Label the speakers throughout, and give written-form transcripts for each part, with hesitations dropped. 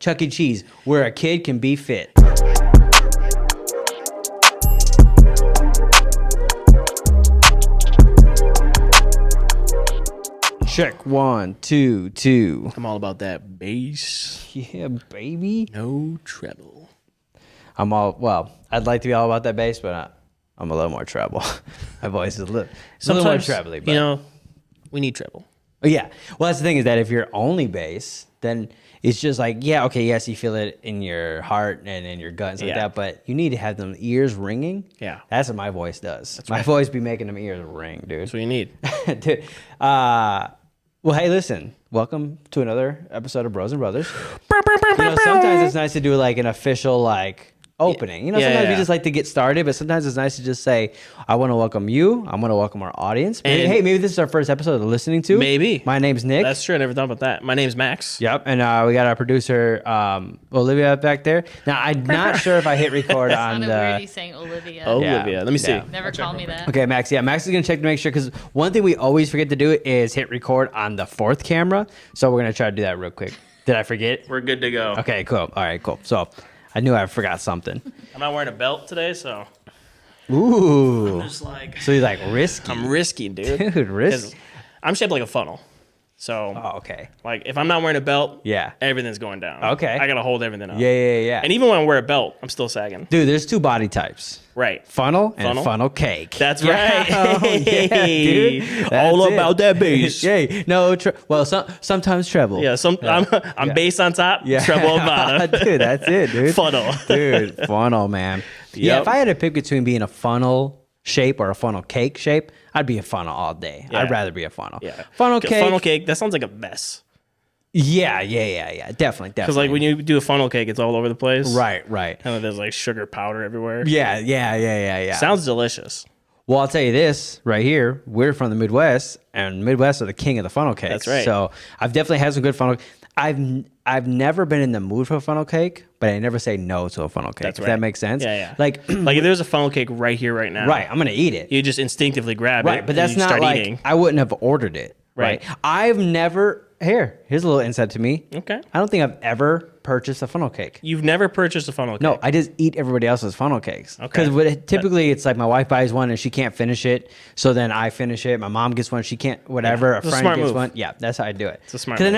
Speaker 1: Chuck E. Cheese, where a kid can be fit. Check 1, 2, 2.
Speaker 2: I'm all about that bass.
Speaker 1: Yeah, baby.
Speaker 2: No treble.
Speaker 1: I'd like to be all about that bass, but I'm a little more treble. My voice is a little more trebly.
Speaker 2: But, you know, we need treble.
Speaker 1: Yeah. Well, that's the thing is that if you're only bass, then it's just like, yeah, okay, yes, you feel it in your heart and in your gut and stuff like that, but you need to have them ears ringing.
Speaker 2: Yeah.
Speaker 1: That's what my voice does. My voice be making them ears ring, dude.
Speaker 2: That's what you need.
Speaker 1: Dude. Well, hey, listen. Welcome to another episode of Bros and Brothers. Sometimes it's nice to do like an official opening. Sometimes we just like to get started, but sometimes it's nice to just say, I want to welcome you. I want to welcome our audience. Maybe this is our first episode they're listening to.
Speaker 2: Maybe.
Speaker 1: My name's Nick.
Speaker 2: That's true. I never thought about that. My name's Max.
Speaker 1: Yep. And we got our producer, Olivia, back there. Now, I'm not sure if I hit record on the...
Speaker 3: Weird you saying Olivia.
Speaker 2: Olivia. Let me see.
Speaker 3: Never call me that.
Speaker 1: Okay, Max. Yeah, Max is going to check to make sure, because one thing we always forget to do is hit record on the fourth camera. So we're going to try to do that real quick. Did I forget?
Speaker 2: We're good to go.
Speaker 1: Okay, cool. All right, cool. So I knew I forgot something.
Speaker 2: I'm not wearing a belt today, so...
Speaker 1: Ooh.
Speaker 2: I'm just like...
Speaker 1: So you're like risky.
Speaker 2: I'm risky, dude.
Speaker 1: Dude, risky.
Speaker 2: I'm shaped like a funnel. So,
Speaker 1: okay.
Speaker 2: Like, if I'm not wearing a belt,
Speaker 1: yeah,
Speaker 2: everything's going down.
Speaker 1: Okay.
Speaker 2: I got to hold everything up.
Speaker 1: Yeah.
Speaker 2: And even when I wear a belt, I'm still sagging.
Speaker 1: Dude, there's two body types.
Speaker 2: Right.
Speaker 1: Funnel and funnel cake.
Speaker 2: That's right.
Speaker 1: Oh, yeah, dude.
Speaker 2: All about that bass.
Speaker 1: Yay. No, sometimes treble.
Speaker 2: Yeah, I'm bass on top, treble on bottom.
Speaker 1: Dude, that's it, dude.
Speaker 2: Funnel.
Speaker 1: Dude, funnel, man. Yep. Yeah, if I had to pick between being a funnel shape or a funnel cake shape, I'd be a funnel all day.
Speaker 2: Yeah.
Speaker 1: I'd rather be a funnel.
Speaker 2: Yeah.
Speaker 1: Funnel cake,
Speaker 2: that sounds like a mess.
Speaker 1: Yeah. Definitely.
Speaker 2: Because like when you do a funnel cake, it's all over the place.
Speaker 1: Right.
Speaker 2: And there's like sugar powder everywhere.
Speaker 1: Yeah.
Speaker 2: Sounds delicious.
Speaker 1: Well, I'll tell you this right here. We're from the Midwest, and Midwest are the king of the funnel cakes.
Speaker 2: That's right.
Speaker 1: So I've definitely had some good funnel. I've never been in the mood for a funnel cake, but I never say no to a funnel cake.
Speaker 2: That's right.
Speaker 1: If that makes sense.
Speaker 2: Yeah.
Speaker 1: Like
Speaker 2: if there's a funnel cake right here, right now.
Speaker 1: Right, I'm gonna eat it.
Speaker 2: You just instinctively grab it.
Speaker 1: Right, but that's
Speaker 2: and you
Speaker 1: not
Speaker 2: start
Speaker 1: like
Speaker 2: eating.
Speaker 1: I wouldn't have ordered it. Right. I've never. Here's a little insight to me.
Speaker 2: Okay.
Speaker 1: I don't think I've ever purchased a funnel cake.
Speaker 2: You've never purchased a funnel cake?
Speaker 1: No, I just eat everybody else's funnel cakes.
Speaker 2: Okay.
Speaker 1: Because typically it's like my wife buys one and she can't finish it, so then I finish it. My mom gets one, she can't. Whatever.
Speaker 2: Yeah.
Speaker 1: A friend gets one. Yeah, that's how I do it.
Speaker 2: It's a smart.
Speaker 1: Because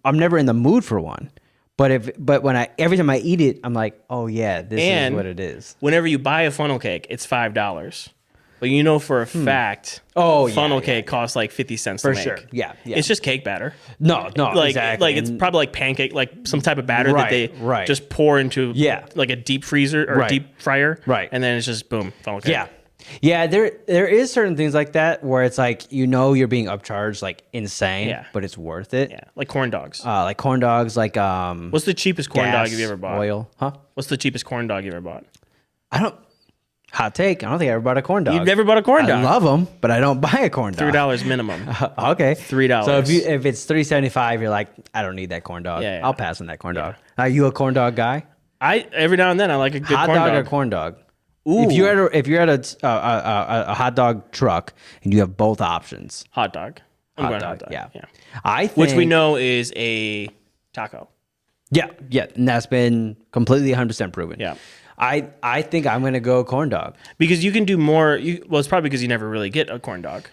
Speaker 1: I'm never in the mood for one. But when every time I eat it, I'm like, oh yeah, this is what it is.
Speaker 2: Whenever you buy a funnel cake, it's $5. But you know for a fact, funnel cake costs like 50 cents to make.
Speaker 1: For sure. Yeah.
Speaker 2: It's just cake batter.
Speaker 1: No, exactly.
Speaker 2: Like it's probably like pancake, like some type of batter that they just pour into like a deep freezer or a deep fryer.
Speaker 1: Right.
Speaker 2: And then it's just boom, funnel cake.
Speaker 1: Yeah. Yeah, there is certain things like that where it's like, you're being upcharged like insane, but it's worth it.
Speaker 2: Yeah. Like corn dogs.
Speaker 1: Like corn dogs, like
Speaker 2: what's the cheapest corn dog you've ever bought?
Speaker 1: Oil. Huh?
Speaker 2: What's the cheapest corn dog you ever bought?
Speaker 1: Hot take. I don't think I ever bought a corn dog.
Speaker 2: You've never bought a corn dog?
Speaker 1: I love them, but I don't buy a corn dog.
Speaker 2: $3 minimum.
Speaker 1: Okay.
Speaker 2: $3.
Speaker 1: So if it's $3.75, you're like, I don't need that corn dog.
Speaker 2: Yeah.
Speaker 1: I'll pass on that corn dog. Are you a corn dog guy?
Speaker 2: Every now and then I like a good
Speaker 1: hot
Speaker 2: corn dog.
Speaker 1: Hot dog or corn dog?
Speaker 2: Ooh.
Speaker 1: If you're at a hot dog truck and you have both options.
Speaker 2: Hot dog. I'm going hot dog.
Speaker 1: Yeah.
Speaker 2: Which we know is a taco.
Speaker 1: Yeah. And that's been completely 100% proven.
Speaker 2: Yeah.
Speaker 1: I think I'm going to go corn dog.
Speaker 2: Because you can do more. Well, it's probably because you never really get a corn dog,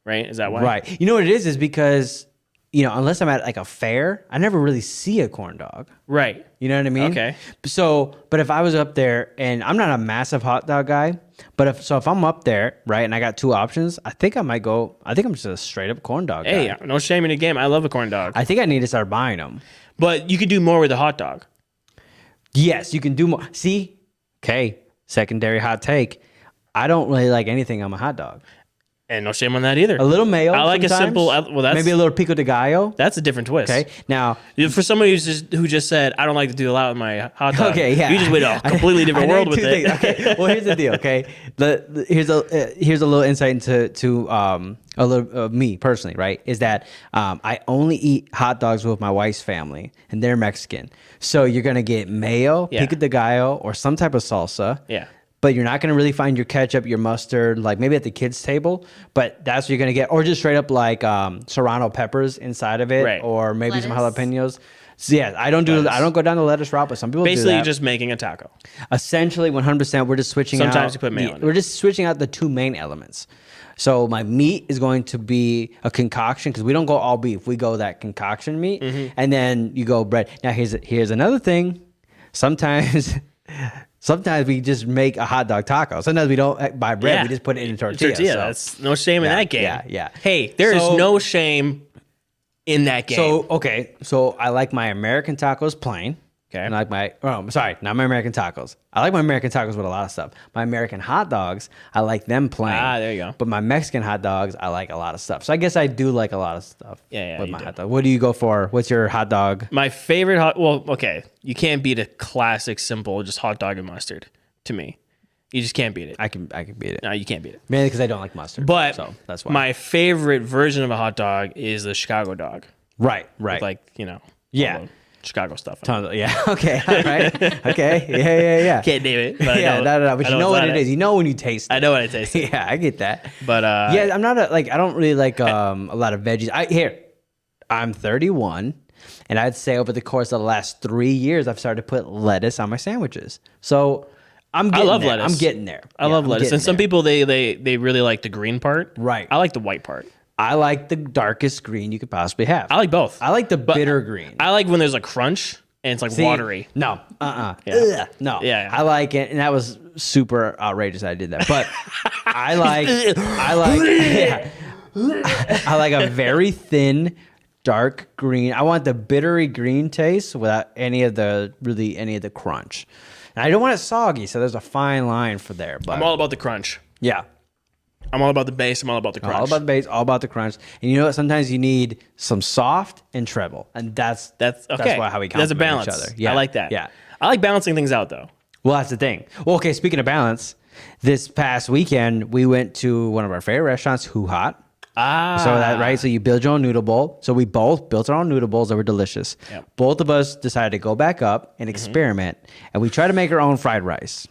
Speaker 2: right? Is that why?
Speaker 1: Right. You know what it is because, unless I'm at like a fair, I never really see a corn dog.
Speaker 2: Right.
Speaker 1: You know what I mean?
Speaker 2: Okay.
Speaker 1: So, but if I was up there, and I'm not a massive hot dog guy, but if I'm up there, right, and I got two options, I think I'm just a straight up corn dog guy.
Speaker 2: Hey, no shame in the game. I love a corn dog.
Speaker 1: I think I need to start buying them.
Speaker 2: But you could do more with a hot dog.
Speaker 1: Yes, you can do more. See? Okay, secondary hot take. I don't really like anything on my hot dog.
Speaker 2: And no shame on that either.
Speaker 1: A little mayo.
Speaker 2: I like
Speaker 1: sometimes.
Speaker 2: a simple. Well, that's
Speaker 1: maybe a little pico de gallo.
Speaker 2: That's a different twist.
Speaker 1: Okay, now
Speaker 2: for somebody who just said I don't like to do a lot with my hot dog.
Speaker 1: Okay, yeah,
Speaker 2: you just went a completely different world with it.
Speaker 1: Okay, well here's the deal. Okay, here's a little insight into a little me personally. Right, is that I only eat hot dogs with my wife's family, and they're Mexican. So you're gonna get mayo, pico de gallo, or some type of salsa.
Speaker 2: Yeah.
Speaker 1: But you're not going to really find your ketchup, your mustard, like maybe at the kids' table. But that's what you're going to get. Or just straight up like serrano peppers inside of it.
Speaker 2: Right.
Speaker 1: Or maybe some
Speaker 3: Lettuce.
Speaker 1: jalapenos. So yeah, I don't go down the lettuce route, but some people
Speaker 2: basically
Speaker 1: do that.
Speaker 2: you're just making a taco.
Speaker 1: Essentially, 100%. We're just switching.
Speaker 2: Sometimes you put mayo in it.
Speaker 1: We're just switching out the two main elements. So my meat is going to be a concoction because we don't go all beef. We go that concoction meat, and then you go bread. Now here's another thing. Sometimes we just make a hot dog taco. Sometimes we don't buy bread. We just put it in a tortilla.
Speaker 2: That's no shame in that game.
Speaker 1: Yeah.
Speaker 2: Hey, there is no shame in that game.
Speaker 1: So I like my American tacos plain. Okay. And I like not my American tacos. I like my American tacos with a lot of stuff. My American hot dogs, I like them plain.
Speaker 2: There you go.
Speaker 1: But my Mexican hot dogs, I like a lot of stuff. So I guess I do like a lot of stuff with my hot dog. What do you go for? What's your hot dog?
Speaker 2: My favorite you can't beat a classic, simple, just hot dog and mustard to me. You just can't beat it.
Speaker 1: I can beat it.
Speaker 2: No, you can't beat it.
Speaker 1: Mainly because I don't like mustard.
Speaker 2: But
Speaker 1: so that's why.
Speaker 2: My favorite version of a hot dog is the Chicago dog.
Speaker 1: Right.
Speaker 2: With Chicago stuff.
Speaker 1: Yeah. Okay. All right. Okay. Yeah.
Speaker 2: Can't name it. But
Speaker 1: no. But you know what it is. You know when you taste it.
Speaker 2: I know what I taste.
Speaker 1: Yeah, I get that.
Speaker 2: But
Speaker 1: I'm not I don't really like a lot of veggies. I'm 31, and I'd say over the course of the last 3 years, I've started to put lettuce on my sandwiches. So I love lettuce. I'm getting there.
Speaker 2: I love lettuce. And some people they really like the green part.
Speaker 1: Right.
Speaker 2: I like the white part.
Speaker 1: I like the darkest green you could possibly have.
Speaker 2: I like both.
Speaker 1: I like the bitter green.
Speaker 2: I like when there's a crunch and it's like watery.
Speaker 1: No.
Speaker 2: Yeah.
Speaker 1: No.
Speaker 2: Yeah.
Speaker 1: I like it, and that was super outrageous that I did that. But I like I like a very thin, dark green. I want the bittery green taste without any of the crunch. And I don't want it soggy, so there's a fine line for there. But
Speaker 2: I'm all about the crunch.
Speaker 1: Yeah.
Speaker 2: I'm all about the base. I'm all about the crunch.
Speaker 1: All about the base, all about the crunch. And you know what? Sometimes you need some soft and treble. And that's
Speaker 2: okay.
Speaker 1: How we
Speaker 2: There's a
Speaker 1: complement
Speaker 2: balance.
Speaker 1: each other. Yeah.
Speaker 2: I like that.
Speaker 1: Yeah.
Speaker 2: I like balancing things out, though.
Speaker 1: Well, that's the thing. Well, okay, speaking of balance, this past weekend, we went to one of our favorite restaurants, Who Hot. So you build your own noodle bowl. So we both built our own noodle bowls that were delicious.
Speaker 2: Yep.
Speaker 1: Both of us decided to go back up and experiment. And we tried to make our own fried rice.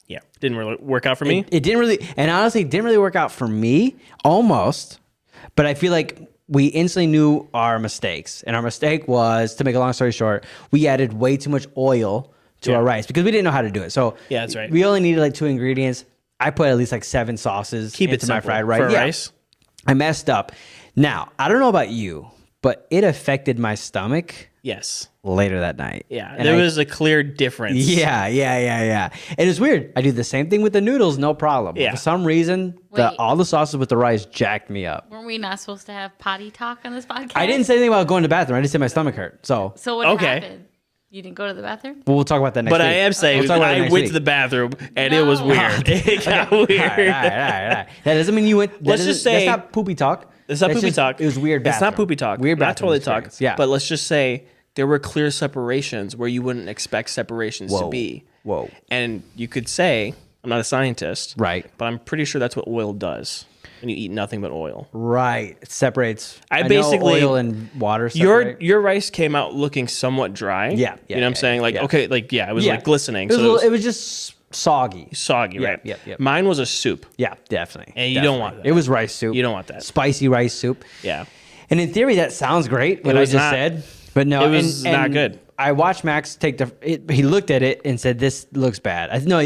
Speaker 2: Yeah. Didn't really work out for me.
Speaker 1: It didn't really, and honestly, it didn't really work out for me, almost. But I feel like we instantly knew our mistakes. And our mistake was, to make a long story short, we added way too much oil to our rice because we didn't know how to do it. So
Speaker 2: yeah, that's right.
Speaker 1: We only needed like 2 ingredients. I put at least like 7 sauces into my fried rice.
Speaker 2: For rice.
Speaker 1: I messed up. Now, I don't know about you, but it affected my stomach.
Speaker 2: Yes.
Speaker 1: Later that night.
Speaker 2: Yeah. And there was a clear difference.
Speaker 1: Yeah. And it's weird. I do the same thing with the noodles, no problem.
Speaker 2: Yeah.
Speaker 1: For some reason, all the sauces with the rice jacked me up.
Speaker 3: Weren't we not supposed to have potty talk on this podcast?
Speaker 1: I didn't say anything about going to the bathroom. I just said my stomach hurt. So
Speaker 3: what happened? You didn't go to the bathroom?
Speaker 1: Well, we'll talk about that next week.
Speaker 2: But I am saying I went to the bathroom and it was weird. It got weird. All
Speaker 1: right. That doesn't mean you went.
Speaker 2: Let's just say
Speaker 1: that's not poopy talk.
Speaker 2: It's not poopy talk.
Speaker 1: It was weird bathroom.
Speaker 2: It's not poopy talk.
Speaker 1: Weird bathroom.
Speaker 2: Not toilet talk.
Speaker 1: Yeah.
Speaker 2: But let's just say there were clear separations where you wouldn't expect separations to be.
Speaker 1: Whoa.
Speaker 2: And you could say, I'm not a scientist.
Speaker 1: Right.
Speaker 2: But I'm pretty sure that's what oil does. And you eat nothing but oil.
Speaker 1: Right. It separates.
Speaker 2: I basically
Speaker 1: know oil and water separate.
Speaker 2: Your rice came out looking somewhat dry.
Speaker 1: Yeah.
Speaker 2: You know what I'm saying? Like, okay, like, it was like glistening.
Speaker 1: It was just soggy.
Speaker 2: Right?
Speaker 1: Yep.
Speaker 2: Mine was a soup.
Speaker 1: Yeah, definitely.
Speaker 2: And you don't want that.
Speaker 1: It was rice soup.
Speaker 2: You don't want that.
Speaker 1: Spicy rice soup.
Speaker 2: Yeah.
Speaker 1: And in theory, that sounds great, what I just said. But no,
Speaker 2: it was not good.
Speaker 1: I watched Max take he looked at it and said, "This looks bad." No,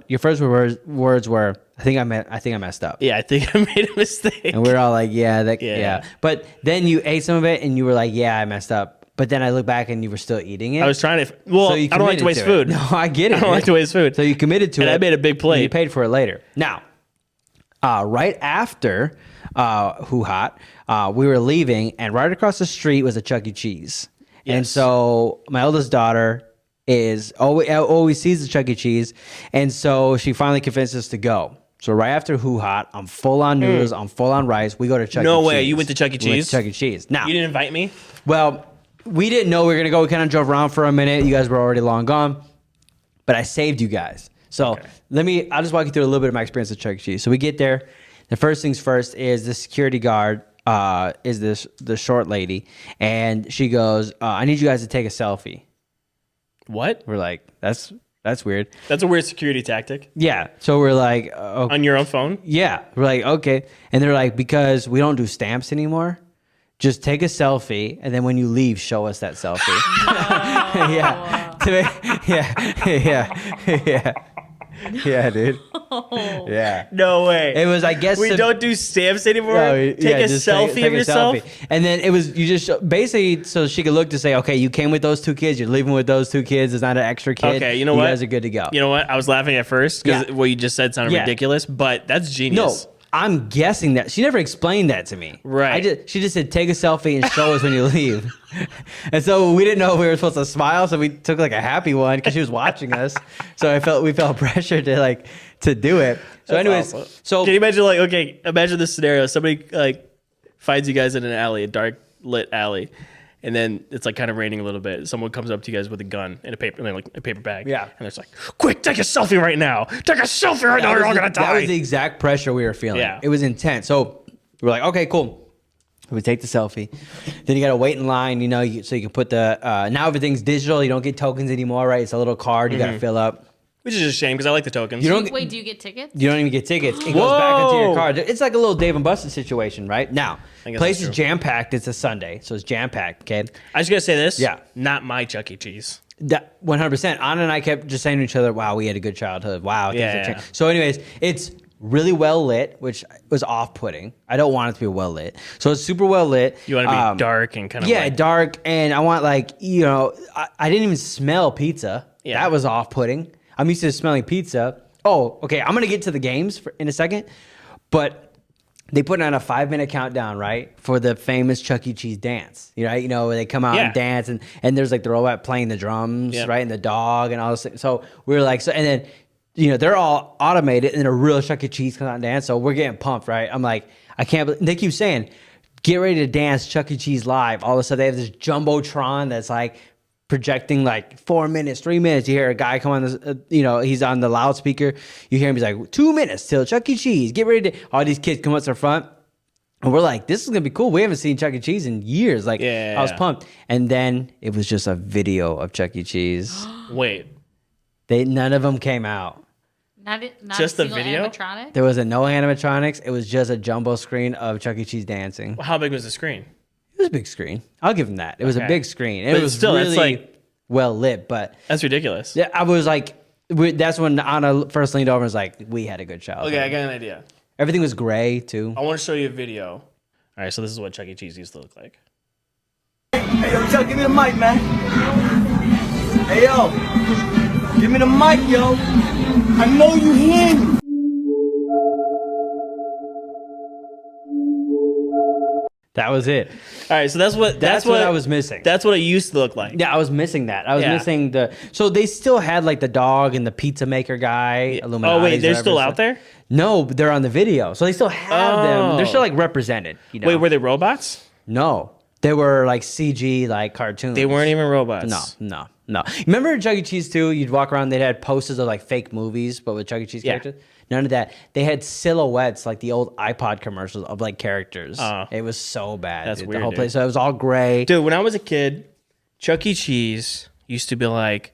Speaker 1: your first words were, I think I messed up.
Speaker 2: Yeah, I think I made a mistake.
Speaker 1: And we were all like, yeah. But then you ate some of it and you were like, yeah, I messed up. But then I look back and you were still eating it.
Speaker 2: I was trying to. Well, I don't like to waste food.
Speaker 1: No, I get it.
Speaker 2: I don't like to waste food.
Speaker 1: So you committed to it.
Speaker 2: And I made a big plate.
Speaker 1: And you paid for it later. Now, right after Who Hot, we were leaving, and right across the street was a Chuck E. Cheese. Yes. And so my oldest daughter always sees the Chuck E. Cheese, and so she finally convinced us to go. So right after Who Hot, I'm full on noodles, I'm full on rice. We go to Chuck E. Cheese.
Speaker 2: No way, you went to Chuck E. Cheese?
Speaker 1: We went to Chuck E. Cheese. Now,
Speaker 2: you didn't invite me?
Speaker 1: Well, we didn't know we were gonna go. We kind of drove around for a minute. You guys were already long gone, but I saved you guys. So I'll just walk you through a little bit of my experience at Chuck E. Cheese. So we get there. The first things first is the security guard is the short lady, and she goes, "I need you guys to take a selfie."
Speaker 2: What?
Speaker 1: We're like, that's weird.
Speaker 2: That's a weird security tactic.
Speaker 1: Yeah. So we're like, okay.
Speaker 2: On your own phone?
Speaker 1: Yeah. We're like, okay. And they're like, because we don't do stamps anymore, just take a selfie, and then when you leave, show us that selfie. Yeah, dude. Yeah.
Speaker 2: No way.
Speaker 1: It was, I guess,
Speaker 2: we don't do stamps anymore.
Speaker 1: No,
Speaker 2: take a selfie of yourself.
Speaker 1: And then it was, you just basically, so she could look to say, okay, you came with those 2 kids, you're leaving with those 2 kids, it's not an extra kid.
Speaker 2: Okay, you know what?
Speaker 1: You guys are good to go.
Speaker 2: You know what? I was laughing at first because what you just said sounded ridiculous, but that's genius.
Speaker 1: No, I'm guessing that she never explained that to me.
Speaker 2: Right.
Speaker 1: She just said, take a selfie and show us when you leave. And so we didn't know if we were supposed to smile, so we took like a happy one because she was watching us. So we felt pressure to do it. So, anyways,
Speaker 2: awesome.
Speaker 1: so
Speaker 2: can you imagine imagine this scenario? Somebody finds you guys in an alley, a dark lit alley, and then it's like kind of raining a little bit. Someone comes up to you guys with a gun and a paper bag.
Speaker 1: Yeah.
Speaker 2: And it's like, quick, take a selfie right now. Take a selfie right now. You're all gonna die.
Speaker 1: That was the exact pressure we were feeling.
Speaker 2: Yeah.
Speaker 1: It was intense. So we were like, okay, cool. We take the selfie. Then you got to wait in line, so you can put now everything's digital. You don't get tokens anymore, right? It's a little card you got to fill up.
Speaker 2: Which is a shame because I like the tokens.
Speaker 3: Wait, do you get tickets?
Speaker 1: You don't even get tickets. It goes back into your card. It's like a little Dave and Buster situation, right? Now, place is jam-packed. It's a Sunday, so it's jam-packed, okay?
Speaker 2: I just got to say this.
Speaker 1: Yeah.
Speaker 2: Not my Chuck E. Cheese.
Speaker 1: 100%. Anna and I kept just saying to each other, wow, we had a good childhood. Wow.
Speaker 2: Yeah.
Speaker 1: So anyways, it's really well lit, which was off-putting. I don't want it to be well lit. So it's super well lit.
Speaker 2: You want to be dark and kind of
Speaker 1: dark. And I want I didn't even smell pizza.
Speaker 2: Yeah.
Speaker 1: That was off-putting. I'm used to smelling pizza. Oh, okay. I'm going to get to the games in a second. But they put on a 5-minute countdown, right? For the famous Chuck E. Cheese dance. Where they come out and dance. And there's like the robot playing the drums, right? And the dog and all this. So we were like, and then, they're all automated. And then a real Chuck E. Cheese comes out and dance. So we're getting pumped, right? I'm like, I can't believe. They keep saying, get ready to dance Chuck E. Cheese live. All of a sudden they have this Jumbotron that's like, projecting like 4 minutes, 3 minutes. You hear a guy come on this, he's on the loudspeaker. You hear him, he's like, 2 minutes till Chuck E. Cheese. Get ready to. All these kids come up to the front, and we're like, this is gonna be cool. We haven't seen Chuck E. Cheese in years. Like, I was pumped. And then it was just a video of Chuck E. Cheese.
Speaker 2: Wait,
Speaker 1: none of them came out.
Speaker 3: Not
Speaker 2: just
Speaker 3: a
Speaker 2: the video.
Speaker 3: Animatronic?
Speaker 1: There was no animatronics. It was just a jumbo screen of Chuck E. Cheese dancing.
Speaker 2: How big was the screen?
Speaker 1: It was a big screen. I'll give him that. It was a big screen. It
Speaker 2: But
Speaker 1: was
Speaker 2: still,
Speaker 1: really
Speaker 2: that's like
Speaker 1: well lit, but
Speaker 2: that's ridiculous.
Speaker 1: yeah, I was like, that's when Anna first leaned over and was like, we had a good childhood.
Speaker 2: Okay, I got an idea.
Speaker 1: Everything was gray too.
Speaker 2: I want to show you a video. All right, so this is what Chuck E. Cheese used to look like.
Speaker 4: Hey, yo, Chuck, give me the mic, man. Hey, yo, give me the mic, yo. I know you hear me.
Speaker 1: That was it.
Speaker 2: All right, so that's what
Speaker 1: I was missing.
Speaker 2: That's what it used to look like.
Speaker 1: Yeah, I was missing that. I was missing so they still had like the dog and the pizza maker guy.
Speaker 2: Oh wait, they're still out there?
Speaker 1: No, they're on the video. So they still have them. They're still like represented.
Speaker 2: Wait, were they robots?
Speaker 1: No. They were like CG, like cartoons.
Speaker 2: They weren't even robots.
Speaker 1: No. Remember Chuck E. Cheese too? You'd walk around, they'd had posters of like fake movies, but with Chuck E. Cheese characters. None of that. They had silhouettes like the old iPod commercials of like characters. It was so bad.
Speaker 2: That's weird.
Speaker 1: The whole place. So it was all gray.
Speaker 2: Dude, when I was a kid, Chuck E. Cheese used to be like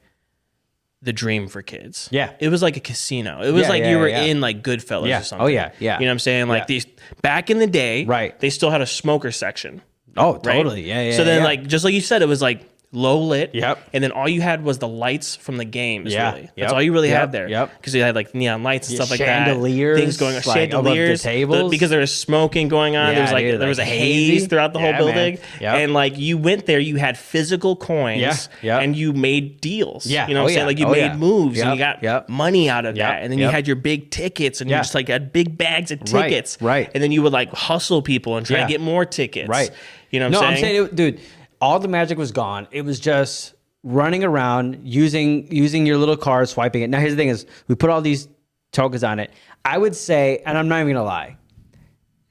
Speaker 2: the dream for kids.
Speaker 1: Yeah.
Speaker 2: It was like a casino. It was like you were in like Goodfellas or something.
Speaker 1: Oh yeah.
Speaker 2: You know what I'm saying? Like these back in the day,
Speaker 1: right?
Speaker 2: They still had a smoker section.
Speaker 1: Oh, totally.
Speaker 2: Right? So then like just like you said, it was like low lit.
Speaker 1: Yep.
Speaker 2: And then all you had was the lights from the games, really. That's
Speaker 1: Yep.
Speaker 2: all you really had there.
Speaker 1: Yep.
Speaker 2: Because you had like neon lights and stuff like that.
Speaker 1: Chandeliers.
Speaker 2: Things going on.
Speaker 1: Like,
Speaker 2: Chandeliers.
Speaker 1: above the tables.
Speaker 2: Because there was smoking going on. There was like there was a haze throughout the whole building.
Speaker 1: Yep.
Speaker 2: And like you went there, you had physical coins
Speaker 1: Yep.
Speaker 2: and you made deals.
Speaker 1: Yeah.
Speaker 2: You know what I'm saying? Like you made moves and you
Speaker 1: Yep.
Speaker 2: got money out of
Speaker 1: Yep.
Speaker 2: that. And then you had your big tickets and you just like had big bags of tickets.
Speaker 1: Right.
Speaker 2: And then you would like hustle people and try to get more tickets.
Speaker 1: Right.
Speaker 2: You know what I'm saying?
Speaker 1: Dude, all the magic was gone. It was just running around using your little card, swiping it. Now here's the thing: is we put all these tokens on it. I would say, and I'm not even gonna lie,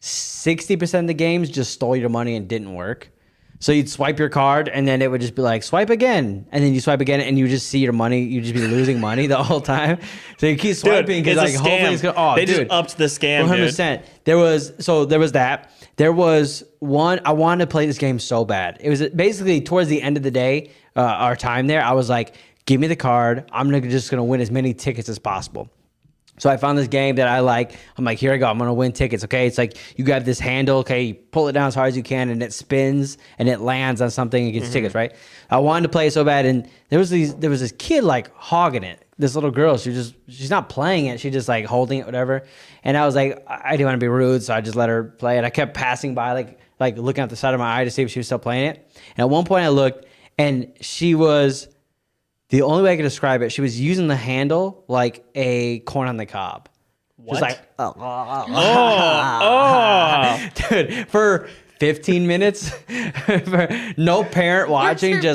Speaker 1: 60% of the games just stole your money and didn't work. So you'd swipe your card, and then it would just be like swipe again, and then you swipe again, and you just see your money. You just be losing money the whole time. So you keep swiping because like hopefully it's gonna. Oh,
Speaker 2: they
Speaker 1: dude,
Speaker 2: just upped the scam.
Speaker 1: 100%. There was that. There was one. I wanted to play this game so bad. It was basically towards the end of the day, our time there. I was like, give me the card. I'm just gonna win as many tickets as possible. So I found this game that I like. I'm like, here I go. I'm going to win tickets. Okay. It's like you grab this handle. Okay. You pull it down as hard as you can and it spins and it lands on something and gets tickets, right? I wanted to play it so bad. And there was this kid like hogging it. This little girl, she's not playing it. She's just like holding it, whatever. And I was like, I didn't want to be rude. So I just let her play it. I kept passing by, like looking at the side of my eye to see if she was still playing it. And at one point I looked and she was, the only way I could describe it, she was using the handle like a corn on the cob.
Speaker 2: What?
Speaker 1: She was like, oh. Dude, for 15 minutes, for no parent watching,
Speaker 3: Where's your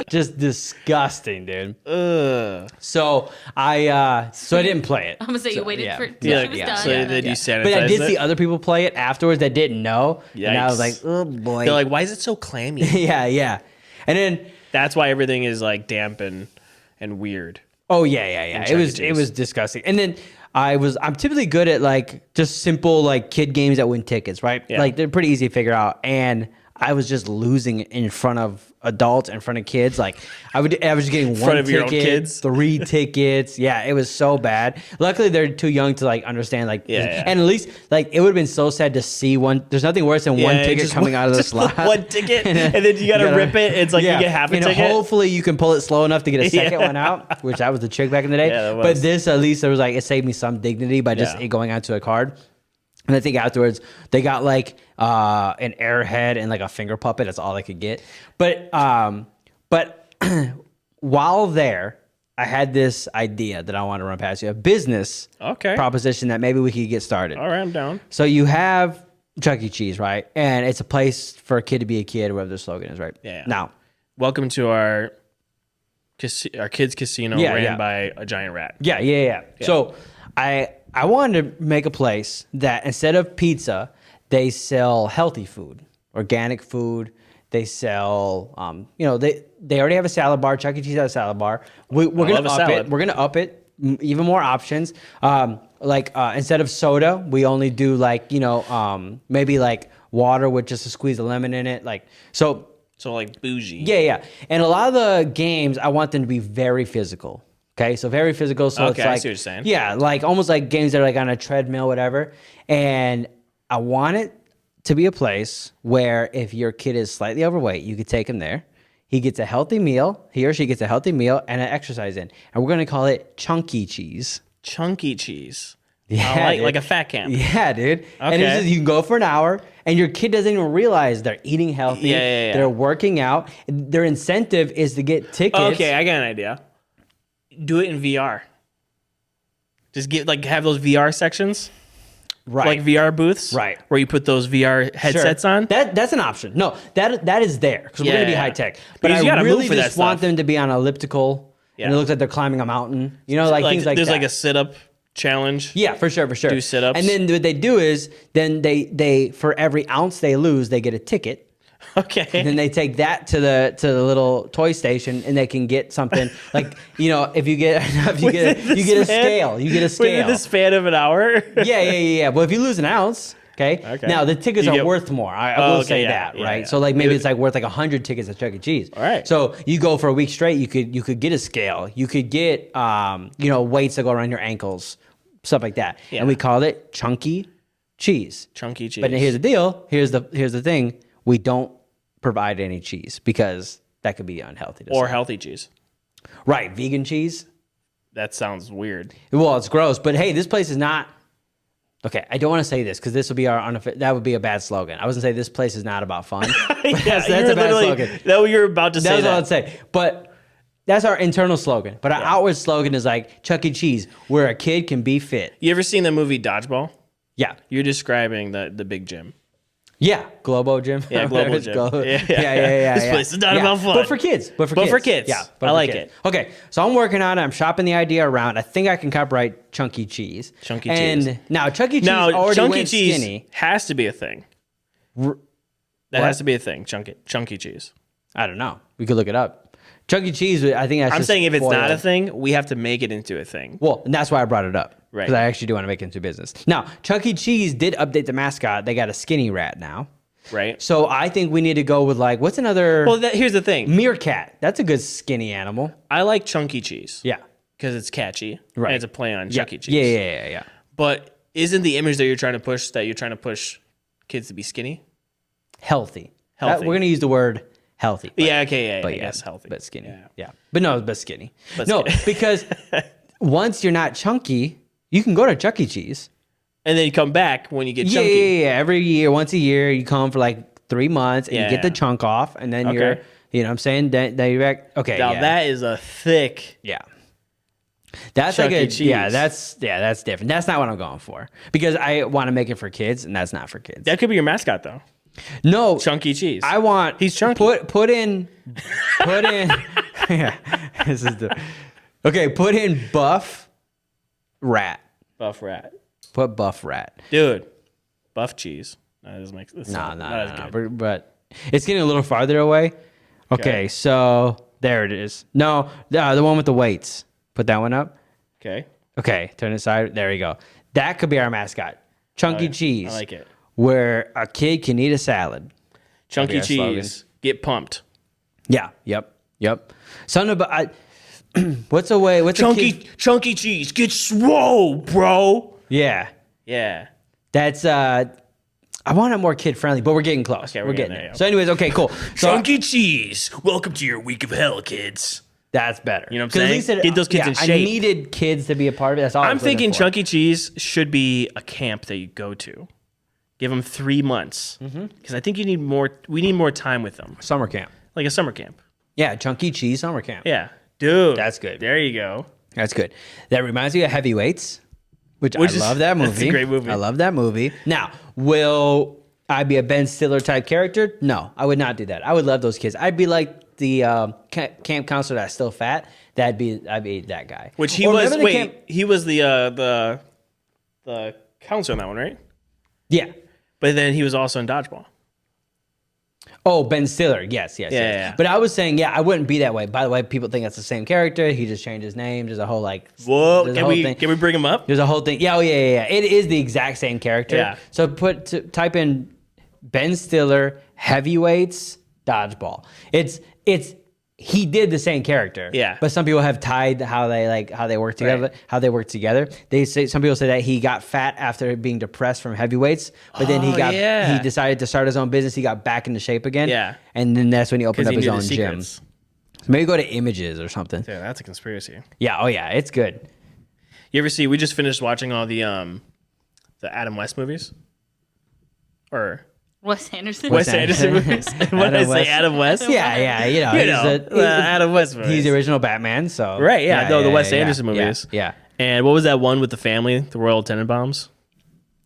Speaker 1: just disgusting, dude.
Speaker 2: Ugh.
Speaker 1: So I didn't play it.
Speaker 3: I'm gonna say you waited
Speaker 1: yeah.
Speaker 3: for till
Speaker 2: Yeah,
Speaker 3: she was
Speaker 2: yeah.
Speaker 3: done.
Speaker 2: So did you sanitize
Speaker 1: But I did
Speaker 2: it?
Speaker 1: see other people play it afterwards that didn't know. And I was
Speaker 2: Yikes.
Speaker 1: like, oh boy.
Speaker 2: They're like, why is it so clammy?
Speaker 1: yeah. And then,
Speaker 2: That's why everything is like damp and weird.
Speaker 1: oh yeah.
Speaker 2: Chuck E.
Speaker 1: It
Speaker 2: Cheese.
Speaker 1: was disgusting. And then I'm typically good at like just simple like kid games that win tickets, right?
Speaker 2: Yeah.
Speaker 1: Like they're pretty easy to figure out. And I was just losing in front of adults, in front of kids. Like I was getting one
Speaker 2: front of
Speaker 1: ticket,
Speaker 2: your own kids?
Speaker 1: 3 tickets. Yeah, it was so bad. Luckily, they're too young to like understand. Like,
Speaker 2: Yeah.
Speaker 1: and at least like it would have been so sad to see one. There's nothing worse than one ticket
Speaker 2: just
Speaker 1: coming out of the
Speaker 2: just
Speaker 1: slot.
Speaker 2: one ticket, and then you gotta rip it. It's like you get half a
Speaker 1: and
Speaker 2: ticket.
Speaker 1: hopefully you can pull it slow enough to get a second
Speaker 2: Yeah.
Speaker 1: one out, which that was the trick back in the day.
Speaker 2: Yeah, that
Speaker 1: But
Speaker 2: was.
Speaker 1: this, at least, there was like it saved me some dignity by just
Speaker 2: Yeah.
Speaker 1: it going onto a card. And I think afterwards they got like an airhead and like a finger puppet. That's all they could get. But while there, I had this idea that I want to run past you, a business
Speaker 2: Okay.
Speaker 1: proposition that maybe we could get started.
Speaker 2: All right, I'm down.
Speaker 1: So you have Chuck E. Cheese, right? And it's a place for a kid to be a kid, whatever their slogan is, right?
Speaker 2: Yeah.
Speaker 1: Now,
Speaker 2: Welcome to our kids casino
Speaker 1: Yeah,
Speaker 2: ran
Speaker 1: yeah.
Speaker 2: by a giant rat.
Speaker 1: yeah. So I wanted to make a place that instead of pizza, they sell healthy food, organic food. They sell, they already have a salad bar. Chuck E. Cheese has a salad bar. We're
Speaker 2: love
Speaker 1: gonna
Speaker 2: a
Speaker 1: up it.
Speaker 2: salad.
Speaker 1: We're gonna up it. Even more options. Instead of soda, we only do maybe like water with just a squeeze of lemon in it.
Speaker 2: So like bougie.
Speaker 1: Yeah. And a lot of the games, I want them to be very physical. Okay, so very physical. So
Speaker 2: Okay,
Speaker 1: it's
Speaker 2: I
Speaker 1: like,
Speaker 2: see what you're saying.
Speaker 1: Yeah, like almost like games that are like on a treadmill, whatever. And I want it to be a place where if your kid is slightly overweight, you could take him there. He gets a healthy meal. He or she gets a healthy meal and an exercise in. And we're going to call it Chunky Cheese.
Speaker 2: Chunky cheese.
Speaker 1: Yeah,
Speaker 2: I
Speaker 1: dude.
Speaker 2: like a fat camp.
Speaker 1: Yeah, dude. And it's
Speaker 2: Okay.
Speaker 1: just, you can go for an hour, and your kid doesn't even realize they're eating healthy.
Speaker 2: Yeah.
Speaker 1: They're working out. Their incentive is to get tickets.
Speaker 2: Okay, I got an idea. Do it in VR. Just have those VR sections,
Speaker 1: right.
Speaker 2: like VR booths,
Speaker 1: Right.
Speaker 2: Where you put those VR headsets
Speaker 1: Sure.
Speaker 2: on.
Speaker 1: That's an option. No, that is there because we're gonna be
Speaker 2: Yeah.
Speaker 1: high tech. But
Speaker 2: Because
Speaker 1: I
Speaker 2: you gotta move
Speaker 1: really
Speaker 2: for that
Speaker 1: just want
Speaker 2: stuff.
Speaker 1: them to be on elliptical, and it
Speaker 2: Yeah.
Speaker 1: looks like they're climbing a mountain. Like things like
Speaker 2: there's
Speaker 1: that.
Speaker 2: like a sit up challenge.
Speaker 1: Yeah, for sure.
Speaker 2: Do sit-ups.
Speaker 1: And then what they do is then they for every ounce they lose, they get a ticket.
Speaker 2: Okay.
Speaker 1: And then they take that to the little toy station, and they can get something like if you get you get a scale. You get a scale.
Speaker 2: Within the span of an hour.
Speaker 1: Yeah. Well, if you lose an ounce, okay. Now the tickets
Speaker 2: You
Speaker 1: are
Speaker 2: get-
Speaker 1: worth more. I
Speaker 2: Oh,
Speaker 1: will
Speaker 2: okay,
Speaker 1: say
Speaker 2: yeah,
Speaker 1: that,
Speaker 2: yeah,
Speaker 1: right?
Speaker 2: yeah.
Speaker 1: So like maybe it's like worth like 100 tickets at Chuck E. Cheese.
Speaker 2: All right.
Speaker 1: So you go for a week straight. You could get a scale. You could get weights that go around your ankles, stuff like that.
Speaker 2: Yeah.
Speaker 1: And we called it Chunky Cheese.
Speaker 2: Chunky cheese.
Speaker 1: But here's the deal. Here's the thing. We don't provide any cheese because that could be unhealthy. To
Speaker 2: or
Speaker 1: some.
Speaker 2: healthy cheese.
Speaker 1: Right, vegan cheese.
Speaker 2: That sounds weird.
Speaker 1: Well, it's gross, but hey, this place is not. Okay, I don't want to say this because this would be that would be a bad slogan. I was gonna say this place is not about fun. But that's
Speaker 2: you
Speaker 1: a
Speaker 2: were
Speaker 1: bad
Speaker 2: literally-
Speaker 1: slogan.
Speaker 2: That you're about to say
Speaker 1: That's
Speaker 2: that.
Speaker 1: what I'd say. But that's our internal slogan. But our outward slogan is like Chuck E. Cheese, where a kid can be fit.
Speaker 2: You ever seen the movie Dodgeball?
Speaker 1: Yeah,
Speaker 2: You're describing the big gym.
Speaker 1: yeah, Globo Gym.
Speaker 2: Yeah, Globo
Speaker 1: It's
Speaker 2: Gym.
Speaker 1: Globo.
Speaker 2: Yeah.
Speaker 1: Yeah.
Speaker 2: This place is not about fun.
Speaker 1: But for kids. But for kids. Yeah,
Speaker 2: I
Speaker 1: for
Speaker 2: like
Speaker 1: kids.
Speaker 2: it.
Speaker 1: Okay, so I'm working on it. I'm shopping the idea around. I think I can copyright Chunky Cheese.
Speaker 2: Chunky
Speaker 1: and
Speaker 2: Cheese.
Speaker 1: now Chuck E. Cheese
Speaker 2: Now,
Speaker 1: already
Speaker 2: chunky
Speaker 1: went
Speaker 2: cheese
Speaker 1: skinny.
Speaker 2: has to be a thing. That
Speaker 1: What?
Speaker 2: has to be a thing. Chunky cheese.
Speaker 1: I don't know. We could look it up. Chuck E. Cheese, I think that's
Speaker 2: I'm
Speaker 1: just
Speaker 2: saying if it's not a
Speaker 1: spoiled.
Speaker 2: thing, we have to make it into a thing.
Speaker 1: Well, and that's why I brought it up.
Speaker 2: Right.
Speaker 1: Because I actually do want to make it into business. Now, Chuck E. Cheese did update the mascot. They got a skinny rat now.
Speaker 2: Right.
Speaker 1: So I think we need to go with like, what's another
Speaker 2: Well, here's the thing.
Speaker 1: meerkat? That's a good skinny animal.
Speaker 2: I like chunky cheese.
Speaker 1: Yeah.
Speaker 2: because it's catchy.
Speaker 1: Right.
Speaker 2: And it's a play on
Speaker 1: Yeah.
Speaker 2: Chuck E. Cheese.
Speaker 1: Yeah.
Speaker 2: But isn't the image that you're trying to push kids to be skinny?
Speaker 1: Healthy.
Speaker 2: Healthy.
Speaker 1: We're gonna use the word healthy. But,
Speaker 2: Yeah, okay, yeah,
Speaker 1: but
Speaker 2: I
Speaker 1: yeah,
Speaker 2: guess healthy.
Speaker 1: but skinny.
Speaker 2: Yeah.
Speaker 1: Yeah. But skinny.
Speaker 2: But
Speaker 1: no,
Speaker 2: skinny.
Speaker 1: because once you're not chunky, you can go to Chuck E. Cheese.
Speaker 2: And then you come back when you get chunky.
Speaker 1: Yeah. Every year, once a year, you come for like 3 months and you get the chunk off, and then you're, you know what I'm saying? Then you're back. Okay.
Speaker 2: Now that is a thick.
Speaker 1: Yeah. That's
Speaker 2: Chuck
Speaker 1: like
Speaker 2: E.
Speaker 1: a
Speaker 2: Cheese.
Speaker 1: that's different. That's not what I'm going for because I want to make it for kids, and that's not for kids.
Speaker 2: That could be your mascot though.
Speaker 1: No,
Speaker 2: Chunky Cheese.
Speaker 1: I want
Speaker 2: He's chunky.
Speaker 1: Put in. Yeah, this is the okay. Put in Buff Rat.
Speaker 2: Buff rat.
Speaker 1: Put Buff Rat.
Speaker 2: Dude. Buff cheese. That doesn't make sense.
Speaker 1: No. But it's getting a little farther away. Okay, so there it is. No, the one with the weights. Put that one up.
Speaker 2: Okay.
Speaker 1: Okay, turn it side. There you go. That could be our mascot. Chunky Cheese.
Speaker 2: I like it.
Speaker 1: Where a kid can eat a salad.
Speaker 2: Chunky
Speaker 1: our slogan.
Speaker 2: Cheese. Get pumped.
Speaker 1: Yeah. Yep. Something about what's a way? What's a kid?
Speaker 2: Chunky Cheese. Get swole, bro.
Speaker 1: Yeah.
Speaker 2: Yeah.
Speaker 1: That's I want it more kid friendly, but we're getting close.
Speaker 2: Okay,
Speaker 1: we're getting there.
Speaker 2: yeah.
Speaker 1: So, anyways, okay, cool. So
Speaker 2: Chunky Cheese. Welcome to your week of hell, kids.
Speaker 1: that's better.
Speaker 2: You know what I'm
Speaker 1: 'Cause at
Speaker 2: saying?
Speaker 1: least it-
Speaker 2: Get those kids in
Speaker 1: I
Speaker 2: shape.
Speaker 1: needed kids to be a part of it. That's all I
Speaker 2: I'm
Speaker 1: was looking
Speaker 2: thinking
Speaker 1: for.
Speaker 2: Chunky Cheese should be a camp that you go to. Give them 3 months. Because I think we need more time with them.
Speaker 1: Summer camp.
Speaker 2: Like a summer camp.
Speaker 1: Yeah, Chunky Cheese summer camp.
Speaker 2: Yeah. Dude.
Speaker 1: That's good.
Speaker 2: There you go.
Speaker 1: That's good. That reminds me of Heavyweights, which I
Speaker 2: is-
Speaker 1: love that movie.
Speaker 2: that's a great movie.
Speaker 1: I love that movie. Now, will I be a Ben Stiller type character? No, I would not do that. I would love those kids. I'd be like the camp counselor that's still fat. I'd be that guy.
Speaker 2: Which he
Speaker 1: Or
Speaker 2: was.
Speaker 1: remember the camp-
Speaker 2: He was the counselor on that one, right?
Speaker 1: Yeah.
Speaker 2: But then he was also in Dodgeball.
Speaker 1: Oh, Ben Stiller. Yes.
Speaker 2: Yeah.
Speaker 1: But I was saying, I wouldn't be that way. By the way, people think that's the same character. He just changed his name. There's a whole
Speaker 2: Whoa!
Speaker 1: there's a
Speaker 2: Can
Speaker 1: whole
Speaker 2: we
Speaker 1: thing.
Speaker 2: can we bring him up?
Speaker 1: There's a whole thing. Yeah. It is the exact same character.
Speaker 2: Yeah.
Speaker 1: So type in Ben Stiller Heavyweights Dodgeball. It's he did the same character.
Speaker 2: Yeah.
Speaker 1: But some people have tied how they work together.
Speaker 2: Right.
Speaker 1: How they work together. Some people say that he got fat after being depressed from heavyweights, but then he decided to start his own business. He got back into shape again.
Speaker 2: Yeah.
Speaker 1: And then that's when he opened up
Speaker 2: he
Speaker 1: his
Speaker 2: knew
Speaker 1: own
Speaker 2: the
Speaker 1: gym.
Speaker 2: secrets.
Speaker 1: So maybe go to Images or something.
Speaker 2: Yeah, that's a conspiracy.
Speaker 1: Yeah. Oh yeah. It's good.
Speaker 2: You ever see? We just finished watching all the Adam West movies. Or
Speaker 3: Wes Anderson.
Speaker 2: Wes Anderson movies. What did I
Speaker 1: Adam
Speaker 2: say?
Speaker 1: West.
Speaker 2: Adam West?
Speaker 1: Yeah. You know.
Speaker 2: The Adam West movies.
Speaker 1: He's the original Batman. So
Speaker 2: Right, yeah. No, the Wes Anderson
Speaker 1: yeah,
Speaker 2: movies.
Speaker 1: Yeah.
Speaker 2: And what was that one with the family, the Royal Tenenbaums?